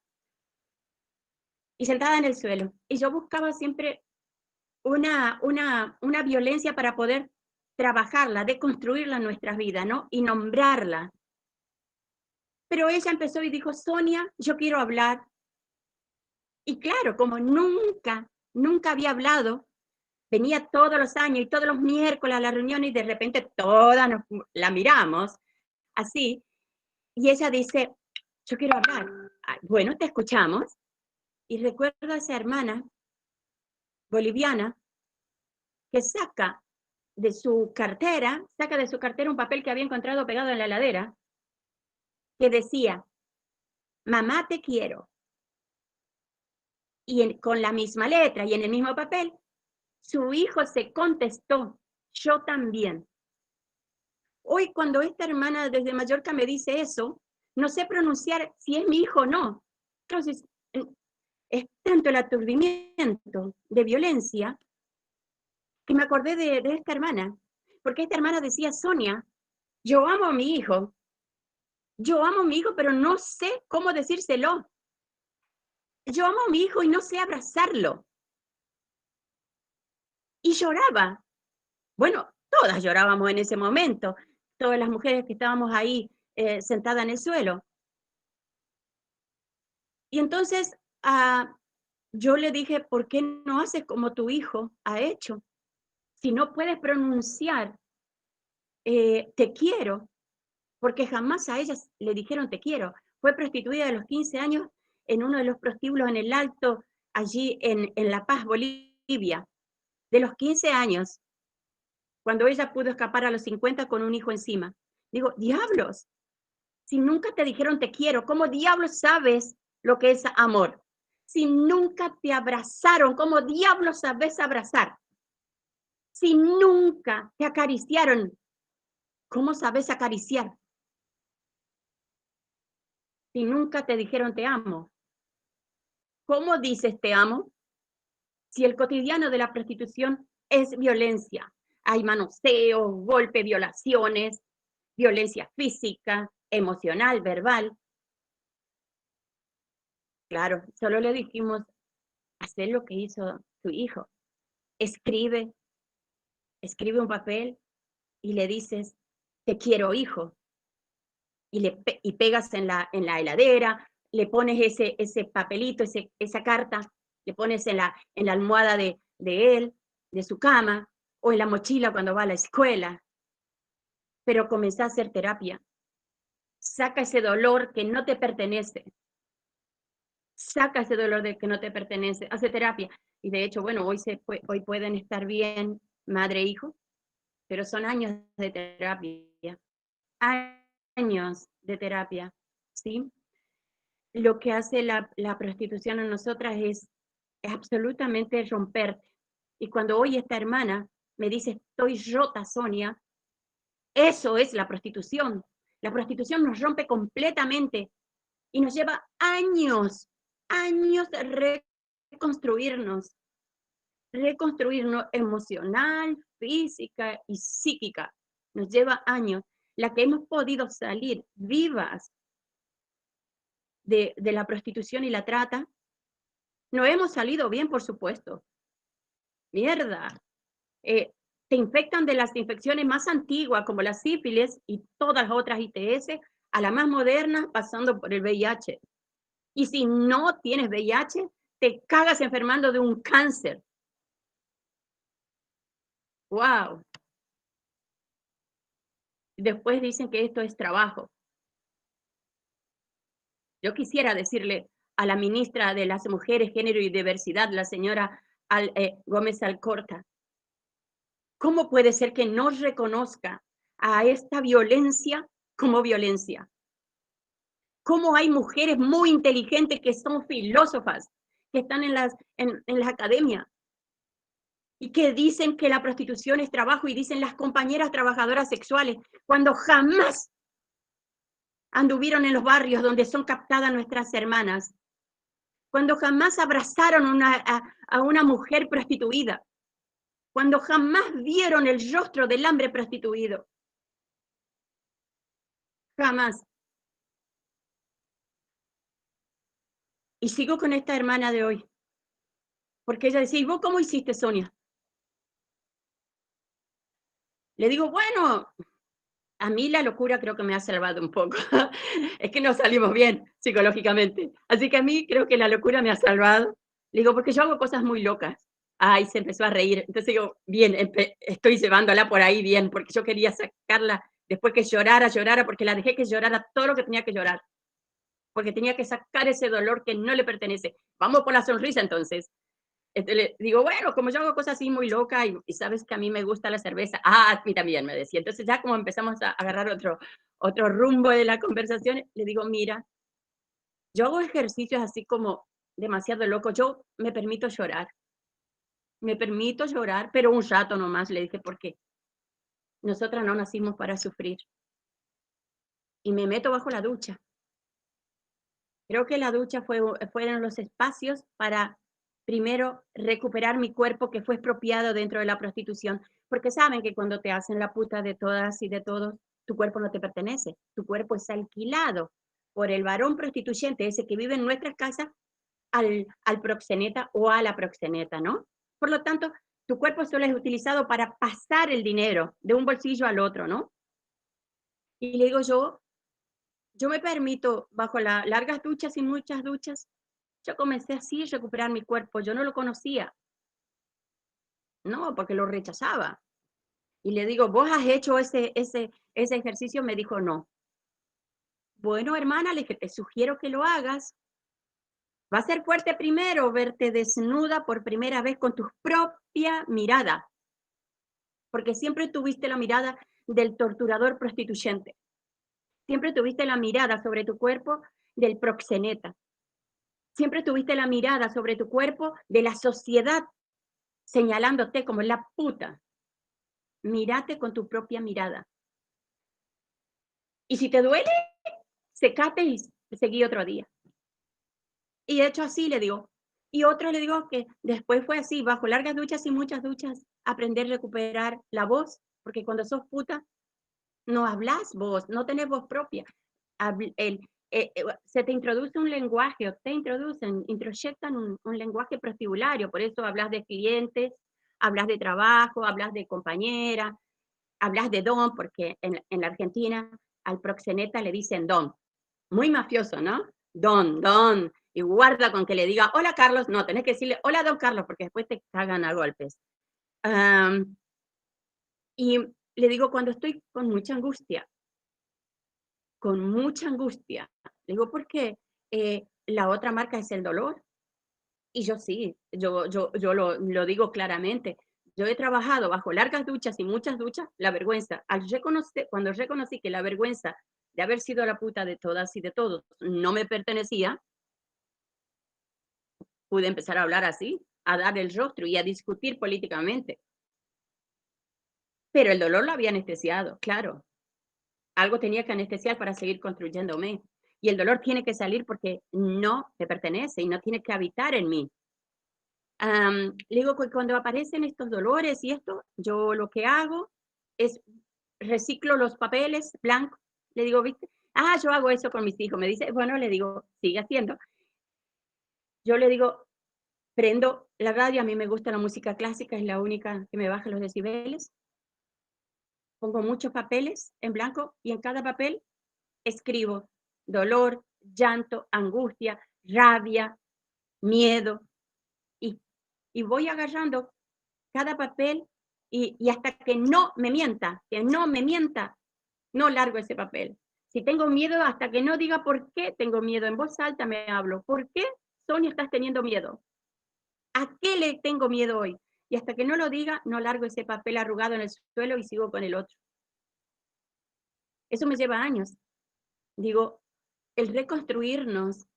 Y sentada en el suelo. Y yo buscaba siempre una violencia para poder trabajarla, deconstruirla en nuestras vidas, ¿no? Y nombrarla. Pero ella empezó y dijo, Sonia, yo quiero hablar. Y claro, como nunca había hablado, venía todos los años y todos los miércoles a la reunión y de repente todas la miramos así. Y ella dice, yo quiero hablar. Bueno, te escuchamos. Y recuerdo a esa hermana boliviana que saca de su cartera un papel que había encontrado pegado en la heladera, que decía, mamá te quiero. Y con la misma letra y en el mismo papel, su hijo se contestó, yo también. Hoy cuando esta hermana desde Mallorca me dice eso, no sé pronunciar si es mi hijo o no. Entonces, es tanto el aturdimiento de violencia que me acordé de esta hermana, porque esta hermana decía, Sonia, yo amo a mi hijo, pero no sé cómo decírselo. Yo amo a mi hijo y no sé abrazarlo. Y lloraba. Bueno, todas llorábamos en ese momento, todas las mujeres que estábamos ahí sentadas en el suelo. Y entonces yo le dije, ¿por qué no haces como tu hijo ha hecho? Si no puedes pronunciar te quiero, porque jamás a ellas le dijeron te quiero. Fue prostituida a los 15 años en uno de los prostíbulos en el Alto, allí en La Paz, Bolivia. De los 15 años, cuando ella pudo escapar a los 50 con un hijo encima. Digo, diablos, si nunca te dijeron te quiero, ¿cómo diablos sabes lo que es amor? Si nunca te abrazaron, ¿cómo diablos sabes abrazar? Si nunca te acariciaron, ¿cómo sabes acariciar? Si nunca te dijeron te amo, ¿cómo dices te amo? Si el cotidiano de la prostitución es violencia, hay manoseos, golpes, violaciones, violencia física, emocional, verbal. Claro, solo le dijimos, hacer lo que hizo tu hijo. Escribe un papel y le dices, te quiero, hijo. Y pegas en la heladera, le pones ese papelito, esa carta, le pones en la almohada de él, de su cama, o en la mochila cuando va a la escuela. Pero comenzá a hacer terapia. Saca ese dolor que no te pertenece. Saca ese dolor de que no te pertenece. Hace terapia. Y de hecho, bueno, hoy pueden estar bien madre e hijo, pero son años de terapia. Años de terapia, ¿sí? Lo que hace la prostitución en nosotras es absolutamente romperte. Y cuando hoy esta hermana me dice, estoy rota, Sonia, Eso es la prostitución. La prostitución nos rompe completamente y nos lleva años reconstruirnos emocional, física y psíquica. Nos lleva años. La que hemos podido salir vivas de la prostitución y la trata, no hemos salido bien, por supuesto. Mierda. Te infectan de las infecciones más antiguas, como la sífilis y todas las otras ITS, a la más moderna, pasando por el VIH. Y si no tienes VIH, te cagas enfermando de un cáncer. ¡Wow! Después dicen que esto es trabajo. Yo quisiera decirle a la ministra de las Mujeres, Género y Diversidad, la señora Gómez Alcorta, ¿cómo puede ser que no reconozca a esta violencia como violencia? ¿Cómo hay mujeres muy inteligentes que son filósofas, que están en la academia y que dicen que la prostitución es trabajo y dicen las compañeras trabajadoras sexuales, cuando jamás anduvieron en los barrios donde son captadas nuestras hermanas, cuando jamás abrazaron a una mujer prostituida, cuando jamás vieron el rostro del hombre prostituido? Jamás. Y sigo con esta hermana de hoy, porque ella decía, ¿y vos cómo hiciste, Sonia? Le digo, bueno, a mí la locura creo que me ha salvado un poco. Es que no salimos bien psicológicamente. Así que a mí creo que la locura me ha salvado. Le digo, porque yo hago cosas muy locas. Ay, se empezó a reír. Entonces digo, bien, estoy llevándola por ahí bien, porque yo quería sacarla después que llorara, porque la dejé que llorara todo lo que tenía que llorar. Porque tenía que sacar ese dolor que no le pertenece. Vamos por la sonrisa entonces. Le digo, bueno, como yo hago cosas así muy locas y sabes que a mí me gusta la cerveza, a mí también me decía. Entonces ya como empezamos a agarrar otro rumbo de la conversación, le digo, mira, yo hago ejercicios así como demasiado loco, yo me permito llorar, pero un rato nomás, le dije, porque nosotras no nacimos para sufrir. Y me meto bajo la ducha. Creo que la ducha fueron los espacios para primero recuperar mi cuerpo que fue expropiado dentro de la prostitución, porque saben que cuando te hacen la puta de todas y de todos, tu cuerpo no te pertenece, tu cuerpo es alquilado por el varón prostituyente, ese que vive en nuestras casas, al proxeneta o a la proxeneta, ¿no? Por lo tanto, tu cuerpo solo es utilizado para pasar el dinero de un bolsillo al otro, ¿no? Y le digo yo me permito, bajo las largas duchas y muchas duchas, yo comencé así a recuperar mi cuerpo. Yo no lo conocía. No, porque lo rechazaba. Y le digo, ¿vos has hecho ese ejercicio? Me dijo, no. Bueno, hermana, le dije, te sugiero que lo hagas. Va a ser fuerte primero verte desnuda por primera vez con tu propia mirada. Porque siempre tuviste la mirada del torturador prostituyente. Siempre tuviste la mirada sobre tu cuerpo del proxeneta. Siempre tuviste la mirada sobre tu cuerpo de la sociedad señalándote como la puta. Mírate con tu propia mirada. Y si te duele, secate y seguí otro día. Y de hecho así le digo. Y otro le digo que después fue así, bajo largas duchas y muchas duchas, aprender a recuperar la voz, porque cuando sos puta, no hablas vos, no tenés voz propia. Se te introduce un lenguaje, o te introyectan un lenguaje prostibulario, por eso hablas de clientes, hablas de trabajo, hablas de compañera, hablas de don, porque en la Argentina al proxeneta le dicen don. Muy mafioso, ¿no? Don. Y guarda con que le diga, hola Carlos, no, tenés que decirle, hola don Carlos, porque después te cagan a golpes. Y le digo, cuando estoy con mucha angustia, le digo, ¿por qué? La otra marca es el dolor. Y yo sí, yo lo digo claramente. Yo he trabajado bajo largas duchas y muchas duchas, la vergüenza. Cuando reconocí que la vergüenza de haber sido la puta de todas y de todos no me pertenecía, pude empezar a hablar así, a dar el rostro y a discutir políticamente. Pero el dolor lo había anestesiado, claro. Algo tenía que anestesiar para seguir construyéndome. Y el dolor tiene que salir porque no me pertenece y no tiene que habitar en mí. Le digo que cuando aparecen estos dolores y esto, yo lo que hago es reciclo los papeles blancos. Le digo, ¿viste? Yo hago eso con mis hijos. Me dice, bueno, le digo, sigue haciendo. Yo le digo, prendo la radio, a mí me gusta la música clásica, es la única que me baja los decibeles. Pongo muchos papeles en blanco y en cada papel escribo dolor, llanto, angustia, rabia, miedo. Y voy agarrando cada papel y hasta que no me mienta, no largo ese papel. Si tengo miedo, hasta que no diga por qué tengo miedo, en voz alta me hablo. ¿Por qué, Sonia, estás teniendo miedo? ¿A qué le tengo miedo hoy? Y hasta que no lo diga, no largo ese papel arrugado en el suelo y sigo con el otro. Eso me lleva años. Digo, el reconstruirnos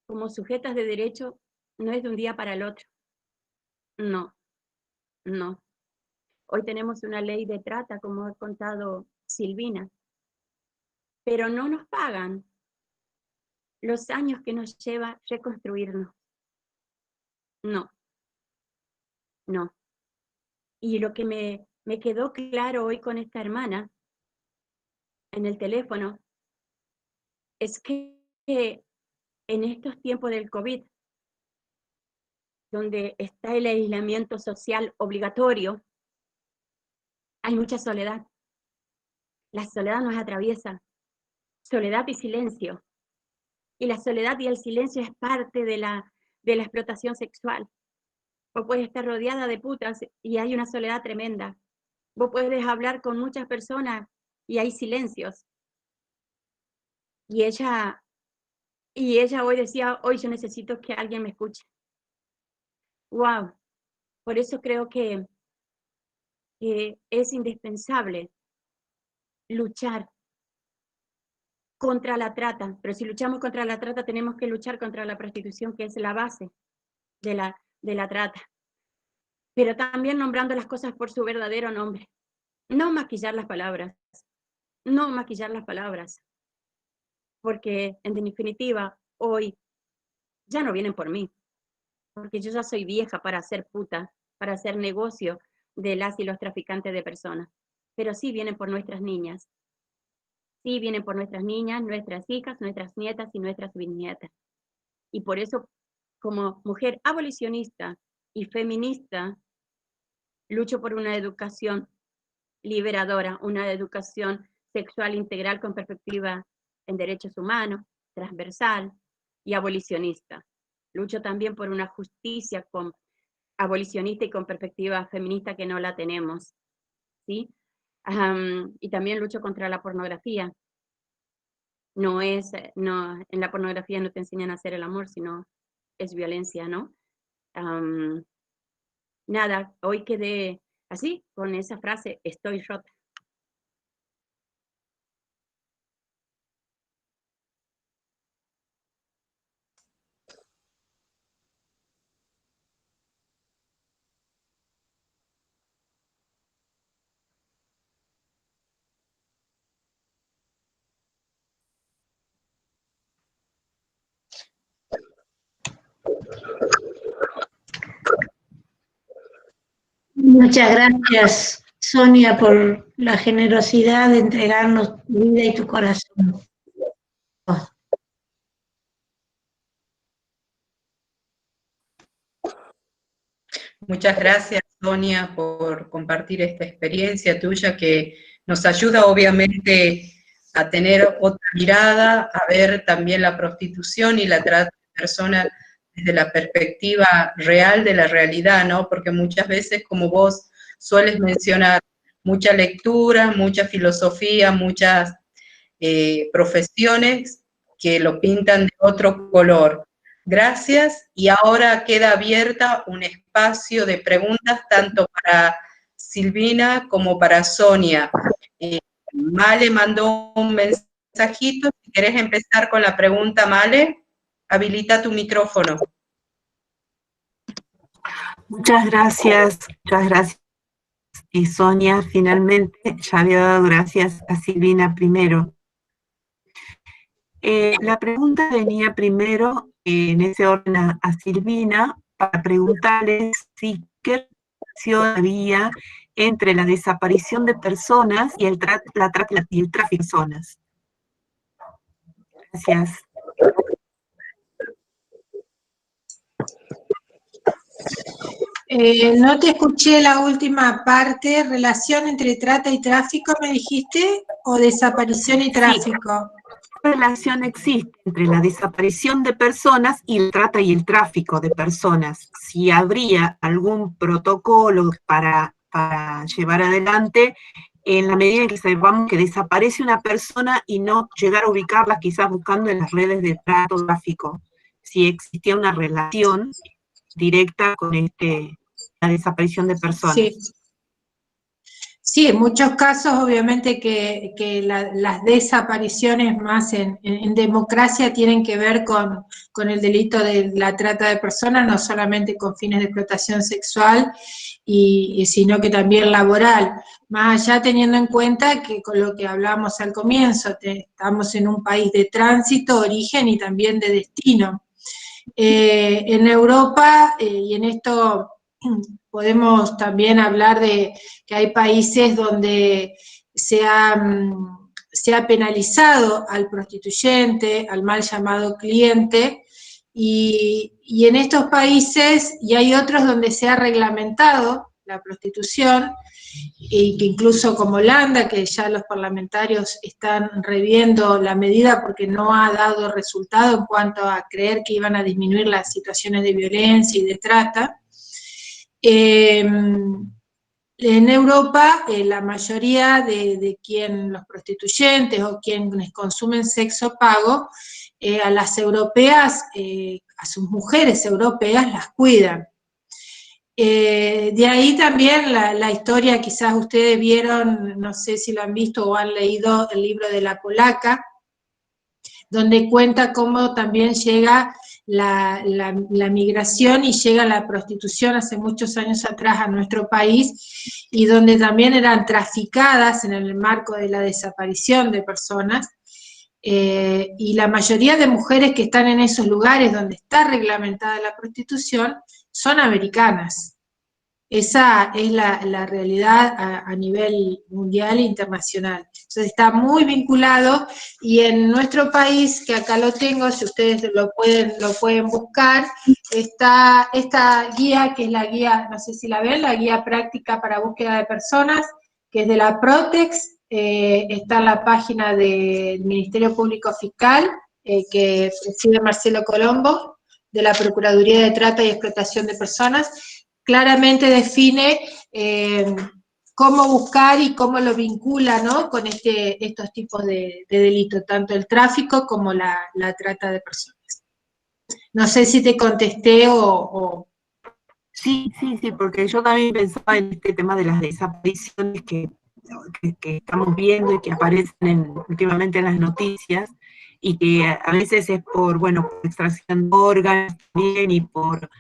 como sujetas de derecho no es de un día para el otro. No, no. Hoy tenemos una ley de trata, como ha contado Silvina, pero no nos pagan los años que nos lleva reconstruirnos. No, no. Y lo que me quedó claro hoy con esta hermana en el teléfono es que en estos tiempos del COVID, donde está el aislamiento social obligatorio, hay mucha soledad. La soledad nos atraviesa, soledad y silencio. Y la soledad y el silencio es parte de la explotación sexual. Vos puedes estar rodeada de putas y hay una soledad tremenda. Vos puedes hablar con muchas personas y hay silencios. Y ella hoy decía, hoy yo necesito que alguien me escuche. Wow. Por eso creo que es indispensable luchar contra la trata, pero si luchamos contra la trata tenemos que luchar contra la prostitución, que es la base de la trata. Pero también nombrando las cosas por su verdadero nombre. No maquillar las palabras. No maquillar las palabras. Porque, en definitiva, hoy ya no vienen por mí. Porque yo ya soy vieja para hacer puta, para hacer negocio de las y los traficantes de personas. Pero sí vienen por nuestras niñas. Sí vienen por nuestras niñas, nuestras hijas, nuestras nietas y nuestras bisnietas. Y por eso, como mujer abolicionista y feminista, lucho por una educación liberadora, una educación sexual integral con perspectiva en derechos humanos, transversal y abolicionista. Lucho también por una justicia abolicionista y con perspectiva feminista que no la tenemos, ¿sí? Y también lucho contra la pornografía. No, en la pornografía no te enseñan a hacer el amor, sino es violencia, ¿no? Nada, hoy quedé así, con esa frase, estoy rota. Muchas gracias, Sonia, por la generosidad de entregarnos tu vida y tu corazón. Muchas gracias, Sonia, por compartir esta experiencia tuya que nos ayuda obviamente a tener otra mirada, a ver también la prostitución y la trata de personas desde la perspectiva real de la realidad, ¿no? Porque muchas veces, como vos sueles mencionar, mucha lectura, mucha filosofía, muchas profesiones que lo pintan de otro color. Gracias, y ahora queda abierta un espacio de preguntas tanto para Silvina como para Sonia. Male mandó un mensajito, si querés empezar con la pregunta, Male, habilita tu micrófono. Muchas gracias, y Sonia finalmente ya había dado gracias a Silvina primero. La pregunta venía primero, en ese orden, a Silvina, para preguntarle si qué relación había entre la desaparición de personas y el tráfico de personas. Gracias. No te escuché la última parte. ¿Relación entre trata y tráfico, me dijiste? ¿O desaparición y tráfico? ¿Qué relación existe entre la desaparición de personas y el trata y el tráfico de personas? Si habría algún protocolo para llevar adelante en la medida en que sepamos que desaparece una persona y no llegar a ubicarla quizás buscando en las redes de trata o tráfico. Si existía una relación directa con la desaparición de personas. Sí. Sí, en muchos casos obviamente que las desapariciones más en democracia tienen que ver con el delito de la trata de personas, no solamente con fines de explotación sexual, sino que también laboral. Más allá teniendo en cuenta que con lo que hablábamos al comienzo, estamos en un país de tránsito, origen y también de destino. En Europa, y en esto podemos también hablar de que hay países donde se ha penalizado al prostituyente, al mal llamado cliente, y en estos países, y hay otros donde se ha reglamentado la prostitución, y que incluso como Holanda, que ya los parlamentarios están reviendo la medida porque no ha dado resultado en cuanto a creer que iban a disminuir las situaciones de violencia y de trata. En Europa, la mayoría de los prostituyentes o quienes consumen sexo pago, a las europeas, a sus mujeres europeas las cuidan. De ahí también la historia, quizás ustedes vieron, no sé si lo han visto o han leído el libro de La Polaca, donde cuenta cómo también llega la migración y llega la prostitución hace muchos años atrás a nuestro país, y donde también eran traficadas en el marco de la desaparición de personas, y la mayoría de mujeres que están en esos lugares donde está reglamentada la prostitución son americanas. Esa es la realidad a nivel mundial e internacional. Entonces está muy vinculado, y en nuestro país, que acá lo tengo, si ustedes lo pueden buscar, está esta guía, que es la guía, no sé si la ven, la guía práctica para búsqueda de personas, que es de la Protex, está en la página del Ministerio Público Fiscal, que preside Marcelo Colombo, de la Procuraduría de Trata y Explotación de Personas. Claramente define cómo buscar y cómo lo vincula, ¿no?, con estos tipos de delitos, tanto el tráfico como la trata de personas. No sé si te contesté o... Sí, porque yo también pensaba en este tema de las desapariciones que estamos viendo y que aparecen últimamente en las noticias, y que a veces es por extracción de órganos también, y por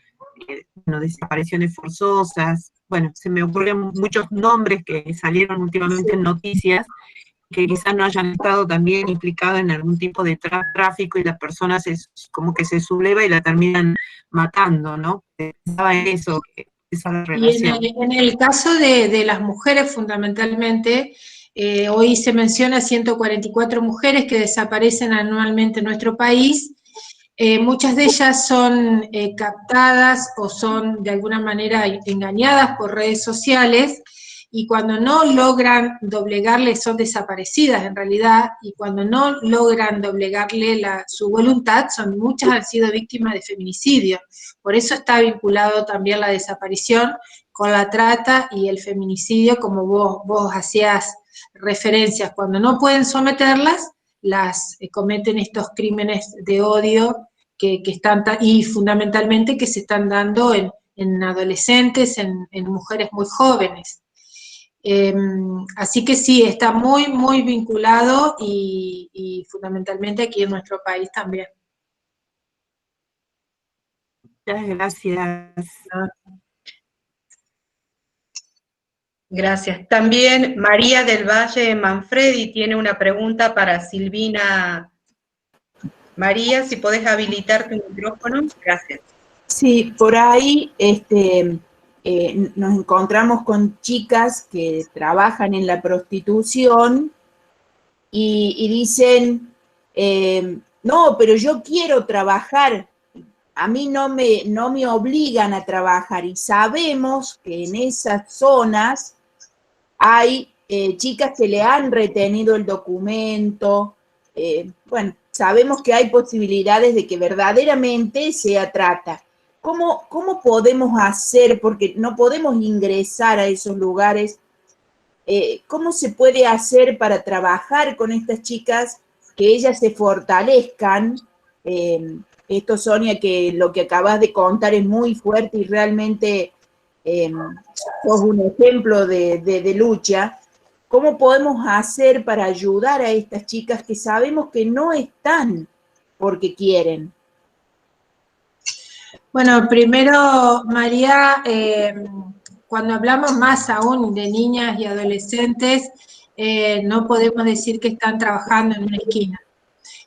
desapariciones forzosas. Bueno, se me ocurren muchos nombres que salieron últimamente en noticias, que quizás no hayan estado también implicados en algún tipo de tráfico, y la persona como que se subleva y la terminan matando, ¿no? Pensaba en eso, esa relación. Y en el caso de las mujeres, fundamentalmente, hoy se menciona 144 mujeres que desaparecen anualmente en nuestro país. Muchas de ellas son captadas o son de alguna manera engañadas por redes sociales, y cuando no logran doblegarle, son desaparecidas en realidad, y cuando no logran doblegarle su voluntad, muchas han sido víctimas de feminicidio. Por eso está vinculado también la desaparición con la trata y el feminicidio, como vos hacías referencias. Cuando no pueden someterlas, las cometen estos crímenes de odio que están, y fundamentalmente que se están dando en adolescentes, en mujeres muy jóvenes. Así que sí, está muy, muy vinculado, y fundamentalmente aquí en nuestro país también. Muchas gracias. Gracias. También María del Valle Manfredi tiene una pregunta para Silvina. María, si podés habilitar tu micrófono. Gracias. Sí, por ahí nos encontramos con chicas que trabajan en la prostitución y dicen, no, pero yo quiero trabajar, a mí no me obligan a trabajar, y sabemos que en esas zonas hay chicas que le han retenido el documento, bueno, sabemos que hay posibilidades de que verdaderamente sea trata. ¿Cómo podemos hacer? Porque no podemos ingresar a esos lugares. ¿Cómo se puede hacer para trabajar con estas chicas, que ellas se fortalezcan? Esto, Sonia, que lo que acabas de contar es muy fuerte y realmente sos un ejemplo de lucha. ¿Cómo podemos hacer para ayudar a estas chicas que sabemos que no están porque quieren? Bueno, primero, María, cuando hablamos más aún de niñas y adolescentes, no podemos decir que están trabajando en una esquina,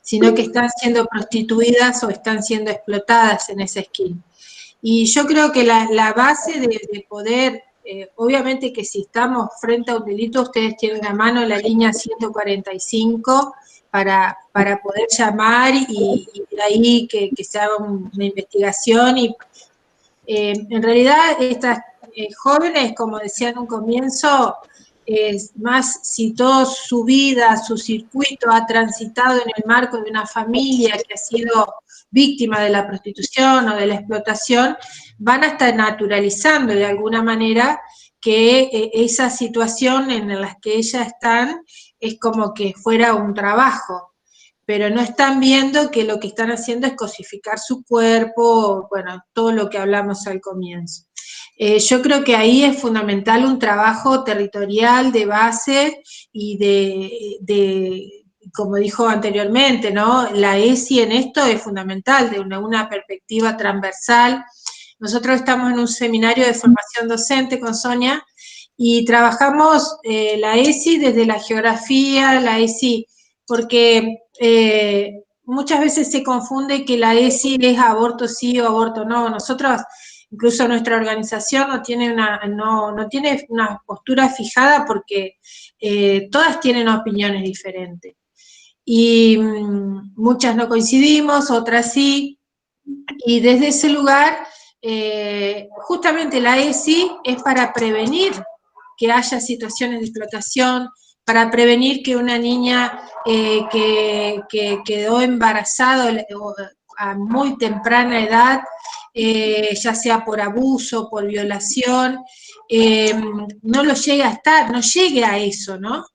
sino que están siendo prostituidas o están siendo explotadas en esa esquina. Y yo creo que la base de poder, obviamente que si estamos frente a un delito, ustedes tienen a mano la línea 145 para poder llamar y de ahí que se haga una investigación. Y en realidad estas jóvenes, como decía en un comienzo, más si toda su vida, su circuito ha transitado en el marco de una familia que ha sido víctima de la prostitución o de la explotación, van a estar naturalizando de alguna manera que esa situación en la que ellas están es como que fuera un trabajo, pero no están viendo que lo que están haciendo es cosificar su cuerpo, bueno, todo lo que hablamos al comienzo. Yo creo que ahí es fundamental un trabajo territorial de base y como dijo anteriormente, ¿no? La ESI en esto es fundamental, de una perspectiva transversal. Nosotros estamos en un seminario de formación docente con Sonia y trabajamos la ESI desde la geografía, la ESI, porque muchas veces se confunde que la ESI es aborto sí o aborto no. Nosotros, incluso nuestra organización no tiene una postura fijada porque todas tienen opiniones diferentes. Y muchas no coincidimos, otras sí, y desde ese lugar, justamente la ESI es para prevenir que haya situaciones de explotación, para prevenir que una niña que quedó embarazada a muy temprana edad, ya sea por abuso, por violación, no lo llegue a estar, no llegue a eso, ¿no?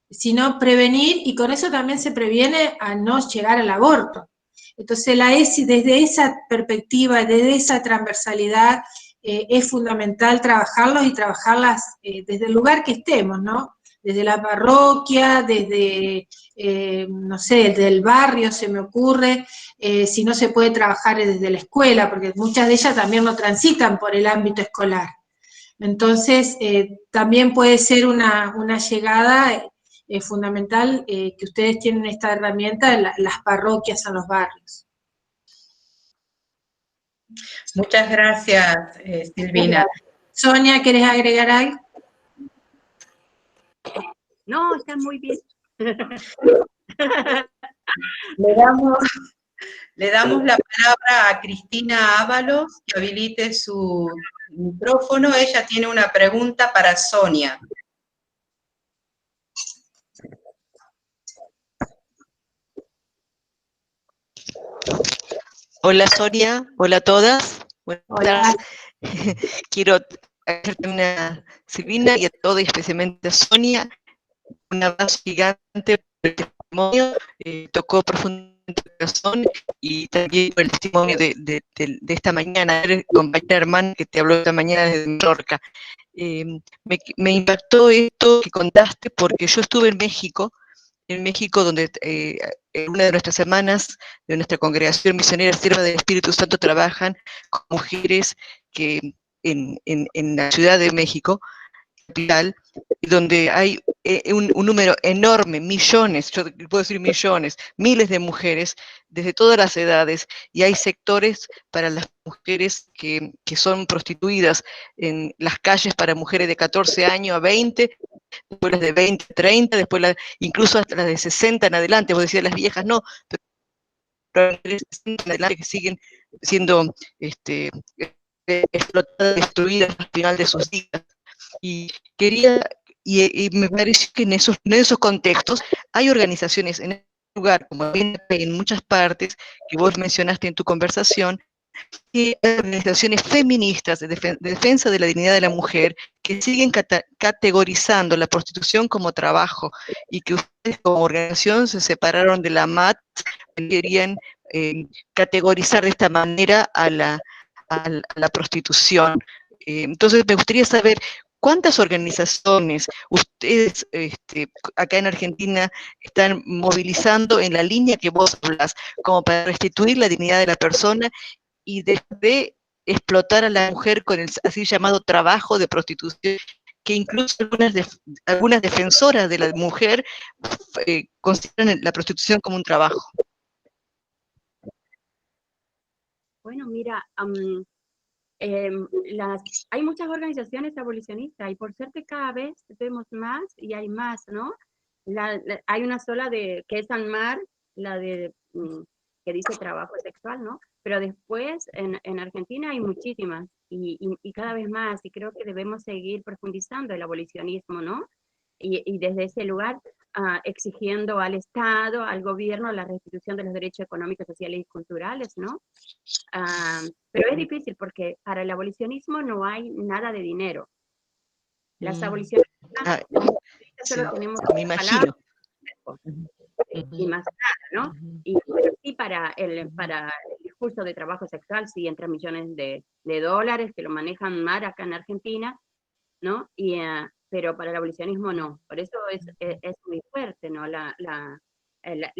Sino prevenir, y con eso también se previene a no llegar al aborto. Entonces la ESI, desde esa perspectiva, desde esa transversalidad, es fundamental trabajarlos y trabajarlas desde el lugar que estemos, ¿no? Desde la parroquia, desde, no sé, desde el barrio se me ocurre, si no se puede trabajar desde la escuela, porque muchas de ellas también no transitan por el ámbito escolar. Entonces, también puede ser una llegada fundamental que ustedes tienen esta herramienta en las parroquias, en los barrios. Muchas gracias, Silvina. Sonia, ¿querés agregar algo? No, está muy bien. Le damos la palabra a Cristina Ábalos, que habilite su micrófono. Ella tiene una pregunta para Sonia. Hola Sonia, hola a todas. Hola. Quiero hacerte una, Silvina, y a todos, y especialmente a Sonia, un abrazo gigante por el testimonio, tocó profundamente el corazón, y también por el testimonio de esta mañana, compañera hermana que te habló esta mañana desde Mallorca. Me impactó esto que contaste, porque yo estuve en México, donde una de nuestras hermanas de nuestra congregación misionera Sierva del Espíritu Santo trabajan con mujeres que en la Ciudad de México, capital, y donde hay un número enorme, millones, yo puedo decir millones, miles de mujeres desde todas las edades, y hay sectores para las mujeres que son prostituidas en las calles para mujeres de 14 años a 20, después las de 20, 30, después incluso hasta las de 60 en adelante. Vos decías las viejas, no, pero las mujeres de 60 en adelante que siguen siendo explotadas, destruidas al final de sus días. Y me pareció que en esos contextos hay organizaciones en el lugar, como en muchas partes, que vos mencionaste en tu conversación, que hay organizaciones feministas de defensa de la dignidad de la mujer que siguen categorizando la prostitución como trabajo, y que ustedes como organización se separaron de la MAT, querían categorizar de esta manera a la prostitución. Entonces me gustaría saber cuántas organizaciones ustedes acá en Argentina están movilizando en la línea que vos hablas, como para restituir la dignidad de la persona y de explotar a la mujer con el así llamado trabajo de prostitución, que incluso algunas defensoras de la mujer consideran la prostitución como un trabajo. Bueno, mira, hay muchas organizaciones abolicionistas y por suerte cada vez vemos más y hay más, ¿no? Hay una sola que es ANMAR, la de que dice trabajo sexual, ¿no? Pero después en Argentina hay muchísimas y cada vez más, y creo que debemos seguir profundizando el abolicionismo, ¿no? Y desde ese lugar exigiendo al Estado, al gobierno, la restitución de los derechos económicos, sociales y culturales, ¿no? Pero es difícil porque para el abolicionismo no hay nada de dinero. Las abolicionistas solo tenemos me imagino. Y más nada, ¿no? Y sí para el discurso de trabajo sexual sí entran millones de dólares que lo manejan mal acá en Argentina, ¿no? Pero para el abolicionismo no. Por eso es muy fuerte, ¿no? La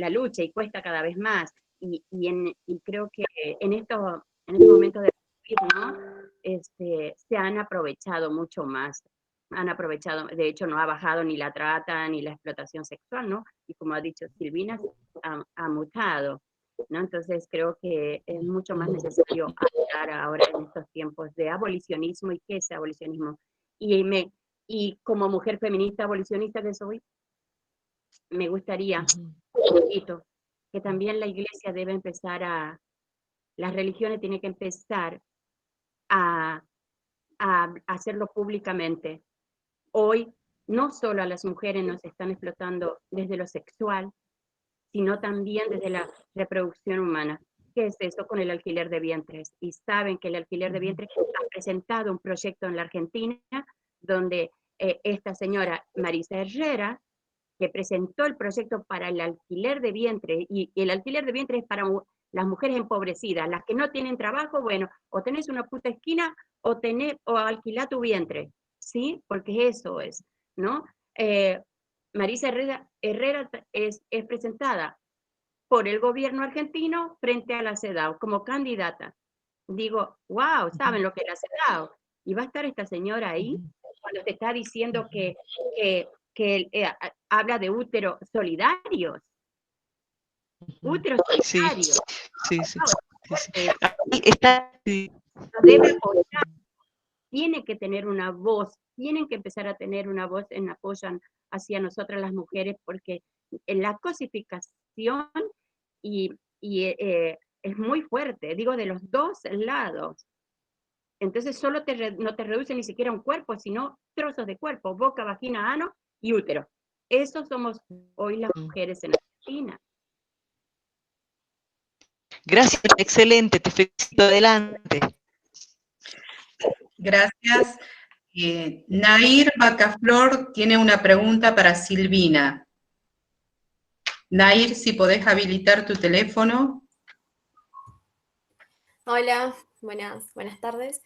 lucha, y cuesta cada vez más. Y creo que en estos momentos de crisis, ¿no? Se han aprovechado mucho más. Han aprovechado, de hecho no ha bajado ni la trata ni la explotación sexual, ¿no? Y como ha dicho Silvina, ha mutado, ¿no? Entonces creo que es mucho más necesario hablar ahora en estos tiempos de abolicionismo y qué es abolicionismo. Y como mujer feminista abolicionista que soy, me gustaría un poquito que también la iglesia debe empezar las religiones tienen que empezar a hacerlo públicamente. Hoy no solo a las mujeres nos están explotando desde lo sexual, sino también desde la reproducción humana. ¿Qué es eso con el alquiler de vientres? Y saben que el alquiler de vientres ha presentado un proyecto en la Argentina donde esta señora Marisa Herrera, que presentó el proyecto para el alquiler de vientre, y el alquiler de vientre es para las mujeres empobrecidas, las que no tienen trabajo, bueno, o tenés una puta esquina o alquilá tu vientre, ¿sí? Porque eso es, ¿no? Marisa Herrera es presentada por el gobierno argentino frente a la CEDAW como candidata. Digo, wow, ¿saben lo que es la CEDAW? Y va a estar esta señora ahí cuando te está diciendo que habla de úteros solidarios. Úteros solidarios. Sí. Ahí está. Debe apoyar. Tiene que tener una voz, tienen que empezar a tener una voz en apoyo hacia nosotras las mujeres, porque en la cosificación es muy fuerte, digo, de los dos lados. Entonces solo no te reduce ni siquiera un cuerpo, sino trozos de cuerpo, boca, vagina, ano y útero. Eso somos hoy las mujeres en Argentina. Gracias, excelente, te felicito, adelante. Gracias. Nair Bacaflor tiene una pregunta para Silvina. Nair, si podés habilitar tu teléfono. Hola, buenas tardes.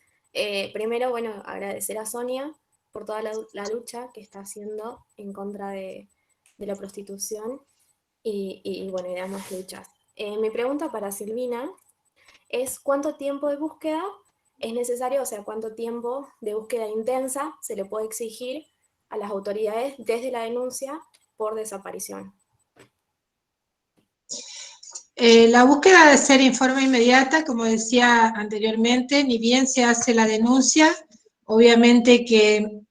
Primero, bueno, agradecer a Sonia por toda la lucha que está haciendo en contra de la prostitución y bueno, y de ambas luchas. Mi pregunta para Silvina es ¿cuánto tiempo de búsqueda ¿Es necesario, o sea, cuánto tiempo de búsqueda intensa se le puede exigir a las autoridades desde la denuncia por desaparición? La búsqueda debe ser en forma inmediata, como decía anteriormente, ni bien se hace la denuncia, obviamente que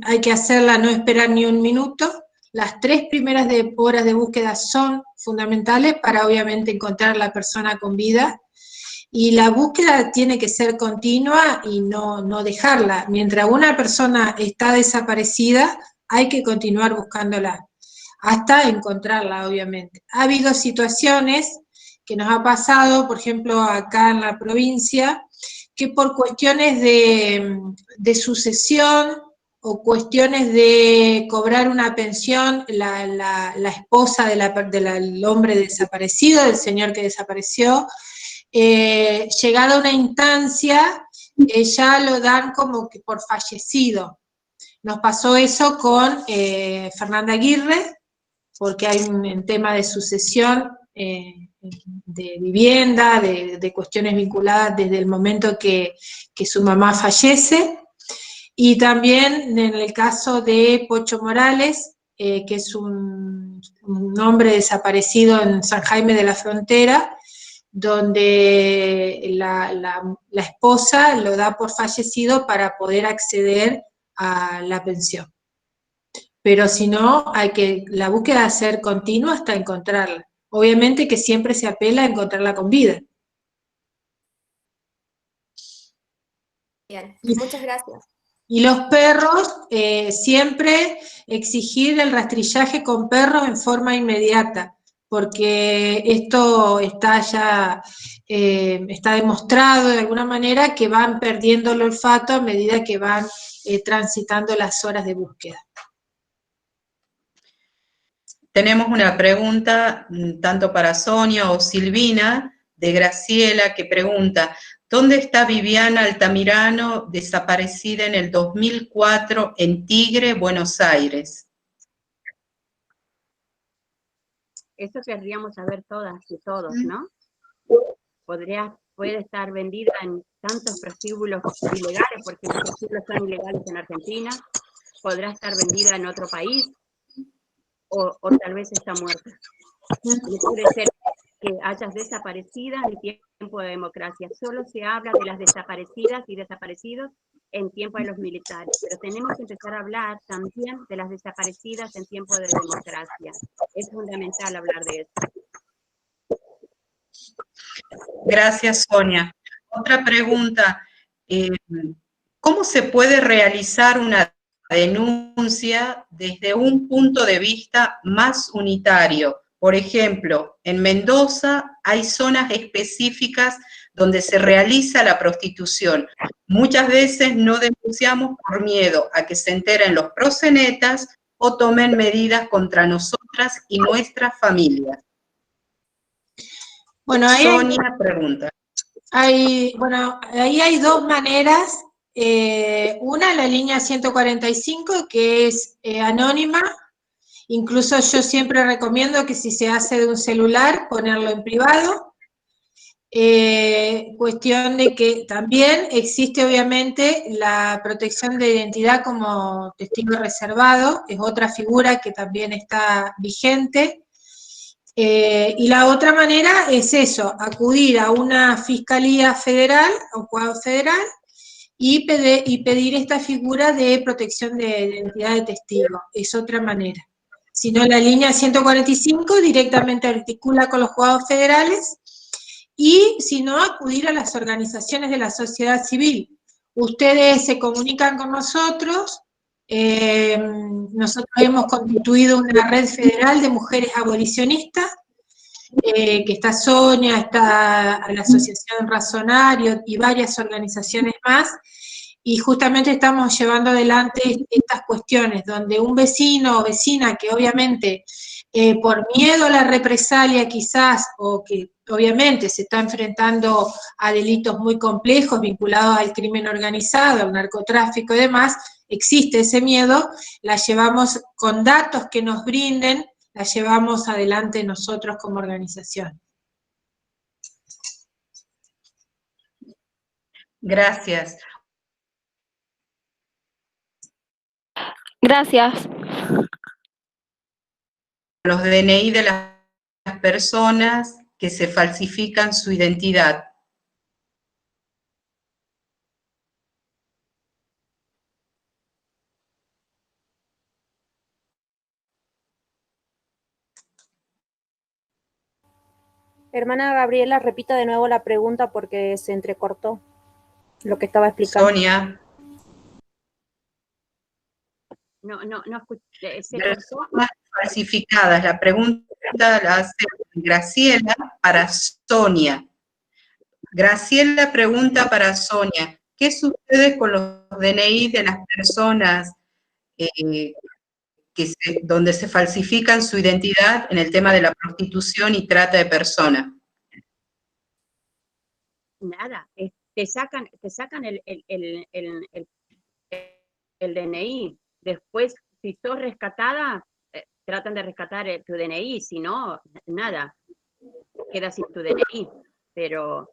hay que hacerla, no esperar ni un minuto. Las 3 primeras horas de búsqueda son fundamentales para obviamente encontrar a la persona con vida, y la búsqueda tiene que ser continua y no dejarla. Mientras una persona está desaparecida, hay que continuar buscándola, hasta encontrarla, obviamente. Ha habido situaciones que nos ha pasado, por ejemplo, acá en la provincia, que por cuestiones de sucesión o cuestiones de cobrar una pensión, la esposa del hombre desaparecido, del señor que desapareció, llegada a una instancia, ya lo dan como que por fallecido. Nos pasó eso con Fernanda Aguirre, porque hay un tema de sucesión de vivienda, de cuestiones vinculadas desde el momento que su mamá fallece, y también en el caso de Pocho Morales, que es un hombre desaparecido en San Jaime de la Frontera, donde la esposa lo da por fallecido para poder acceder a la pensión. Pero si no, la búsqueda debe ser continua hasta encontrarla. Obviamente que siempre se apela a encontrarla con vida. Bien, muchas gracias. Y los perros, siempre exigir el rastrillaje con perros en forma inmediata, porque esto está ya, está demostrado de alguna manera que van perdiendo el olfato a medida que van transitando las horas de búsqueda. Tenemos una pregunta tanto para Sonia o Silvina, de Graciela, que pregunta: ¿dónde está Viviana Altamirano, desaparecida en el 2004 en Tigre, Buenos Aires? Eso querríamos saber todas y todos, ¿no? Puede estar vendida en tantos prostíbulos ilegales, porque los prostíbulos son ilegales en Argentina, podrá estar vendida en otro país, o tal vez está muerta. Y puede ser que hayas desaparecida en tiempo de democracia. Solo se habla de las desaparecidas y desaparecidos en tiempo de los militares, pero tenemos que empezar a hablar también de las desaparecidas en tiempo de democracia. Es fundamental hablar de eso. Gracias, Sonia. Otra pregunta: ¿cómo se puede realizar una denuncia desde un punto de vista más unitario? Por ejemplo, en Mendoza hay zonas específicas donde se realiza la prostitución. Muchas veces no denunciamos por miedo a que se enteren los proxenetas o tomen medidas contra nosotras y nuestras familias. Bueno, ahí Sonia pregunta. ahí hay 2 maneras. Una, la línea 145, que es anónima. Incluso yo siempre recomiendo que si se hace de un celular, ponerlo en privado. Cuestión de que también existe obviamente la protección de identidad como testigo reservado, es otra figura que también está vigente. Y la otra manera es eso, acudir a una fiscalía federal o juzgado federal y pedir esta figura de protección de identidad de testigo, es otra manera. Si no, la línea 145 directamente articula con los juzgados federales, y si no, acudir a las organizaciones de la sociedad civil. Ustedes se comunican con nosotros, nosotros hemos constituido una red federal de mujeres abolicionistas, que está Sonia, está la Asociación Razonario y varias organizaciones más, y justamente estamos llevando adelante estas cuestiones, donde un vecino o vecina que obviamente por miedo a la represalia quizás, o que obviamente se está enfrentando a delitos muy complejos vinculados al crimen organizado, al narcotráfico y demás, existe ese miedo, la llevamos con datos que nos brinden, la llevamos adelante nosotros como organización. Gracias. Gracias. Los DNI de las personas que se falsifican su identidad. Hermana Gabriela, repita de nuevo la pregunta porque se entrecortó lo que estaba explicando. Sonia. No escuché. Personas falsificadas. La pregunta la hace Graciela para Sonia. Graciela pregunta para Sonia, ¿qué sucede con los DNI de las personas donde se falsifican su identidad en el tema de la prostitución y trata de personas? Nada, te sacan el DNI. Después, si sos rescatada, tratan de rescatar tu DNI, si no, nada, quedas sin tu DNI. Pero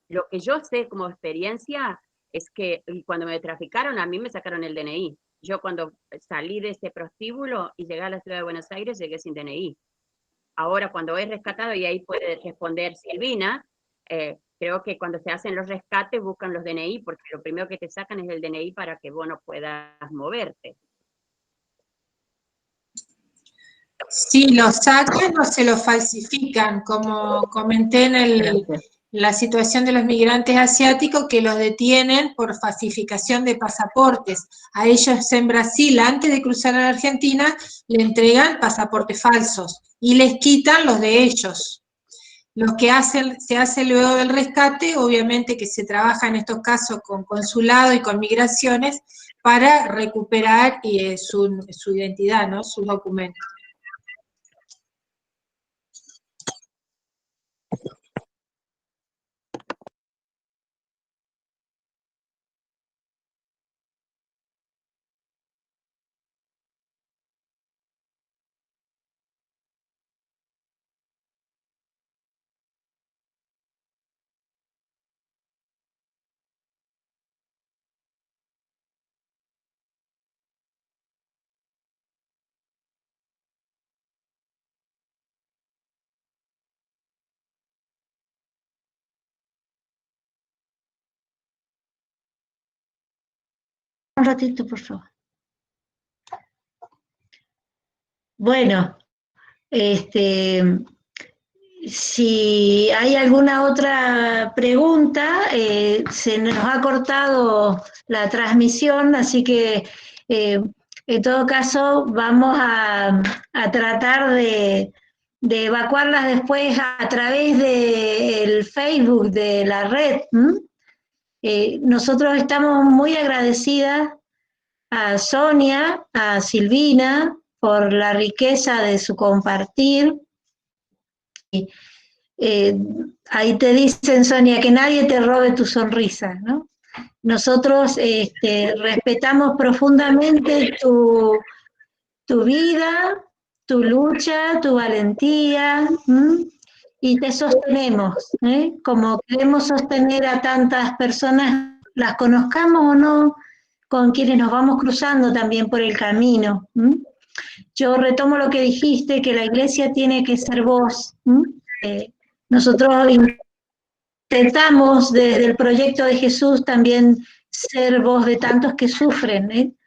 lo que yo sé como experiencia es que cuando me traficaron, a mí me sacaron el DNI. Yo cuando salí de ese prostíbulo y llegué a la ciudad de Buenos Aires, llegué sin DNI. Ahora, cuando es rescatado, y ahí puede responder Silvina, creo que cuando se hacen los rescates buscan los DNI, porque lo primero que te sacan es el DNI para que vos no puedas moverte. Sí, lo sacan o se lo falsifican, como comenté en la situación de los migrantes asiáticos que los detienen por falsificación de pasaportes. A ellos en Brasil, antes de cruzar a la Argentina, le entregan pasaportes falsos y les quitan los de ellos. Los que se hace luego del rescate, obviamente que se trabaja en estos casos con consulado y con migraciones para recuperar su identidad, ¿no? Sus documentos. Un ratito, por favor. Bueno, si hay alguna otra pregunta, se nos ha cortado la transmisión, así que en todo caso vamos a tratar de evacuarlas después a través del Facebook de la red. Nosotros estamos muy agradecidas a Sonia, a Silvina, por la riqueza de su compartir. Ahí te dicen, Sonia, que nadie te robe tu sonrisa, ¿no? Nosotros respetamos profundamente tu vida, tu lucha, tu valentía, y te sostenemos, como queremos sostener a tantas personas, las conozcamos o no, con quienes nos vamos cruzando también por el camino. Yo retomo lo que dijiste, que la iglesia tiene que ser voz. Nosotros intentamos desde el proyecto de Jesús también ser voz de tantos que sufren,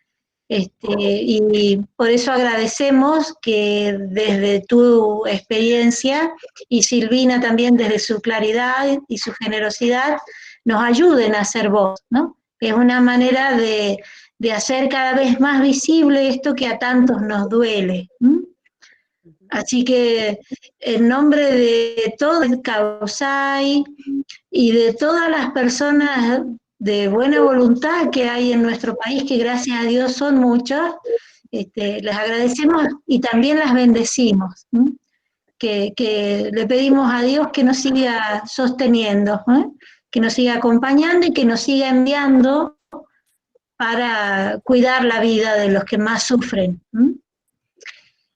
y por eso agradecemos que desde tu experiencia y Silvina también desde su claridad y su generosidad nos ayuden a ser voz, ¿no? Es una manera de hacer cada vez más visible esto que a tantos nos duele. Así que en nombre de todo el CAUSAI y de todas las personas de buena voluntad que hay en nuestro país, que gracias a Dios son muchos, les agradecemos y también las bendecimos, que le pedimos a Dios que nos siga sosteniendo, que nos siga acompañando y que nos siga enviando para cuidar la vida de los que más sufren.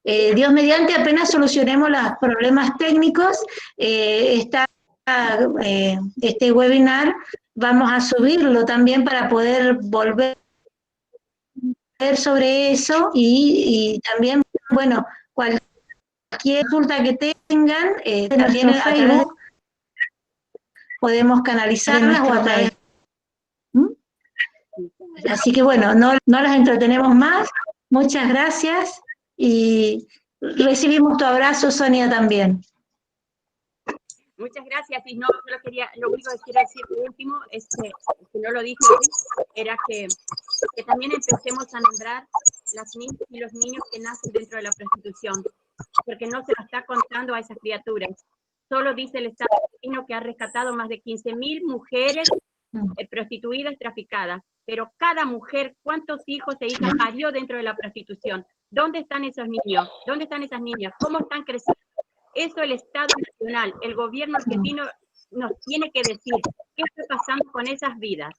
Dios mediante, apenas solucionemos los problemas técnicos, está este webinar, vamos a subirlo también para poder volver sobre eso y también, bueno, cualquier consulta que tengan, también en Facebook podemos canalizarlas o a través. Así que bueno, no las entretenemos más. Muchas gracias y recibimos tu abrazo, Sonia, también. Muchas gracias. Y no, lo único que quiero decir por último es que no lo dije hoy, era que también empecemos a nombrar las niñas y los niños que nacen dentro de la prostitución, porque no se lo está contando a esas criaturas. Solo dice el Estado argentino que ha rescatado más de 15.000 mujeres prostituidas, traficadas, pero cada mujer, ¿cuántos hijos e hijas parió dentro de la prostitución? ¿Dónde están esos niños? ¿Dónde están esas niñas? ¿Cómo están creciendo? Eso el Estado nacional, el gobierno argentino nos tiene que decir qué está pasando con esas vidas.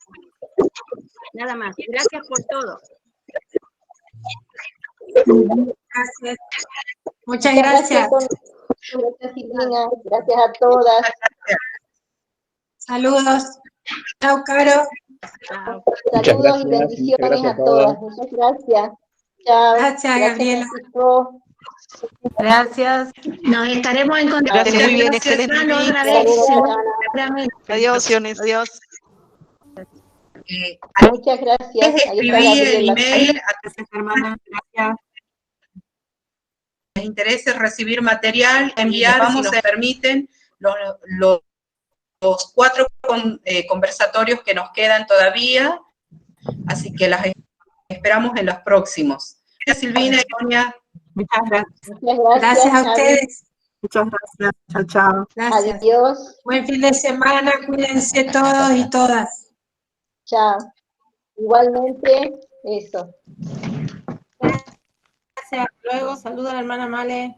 Nada más. Gracias por todo. Gracias. Muchas gracias. Gracias, Silvina. Gracias a todas. Saludos. Chao, Caro. Chao. Saludos y bendiciones a todas. Muchas gracias. Chao. Gracias, Gabriela. Francisco. Gracias. Nos estaremos en contacto. Gracias, muy bien, excelente. Otra vez. Adiós, adiós. Muchas gracias. Ahí está Escribí el Gabriela. email Gracias, hermana. Gracias. les interese recibir material, enviar, vamos, si nos permiten, los 4 conversatorios que nos quedan todavía, así que las esperamos en los próximos. Gracias, Silvina y Sonia. Muchas gracias. Muchas gracias. Gracias a ustedes. Muchas gracias. Chao, chao. Gracias. Adiós. Buen fin de semana. Cuídense todos y todas. Chao. Igualmente, eso. Gracias. Luego, saluda a la hermana Male.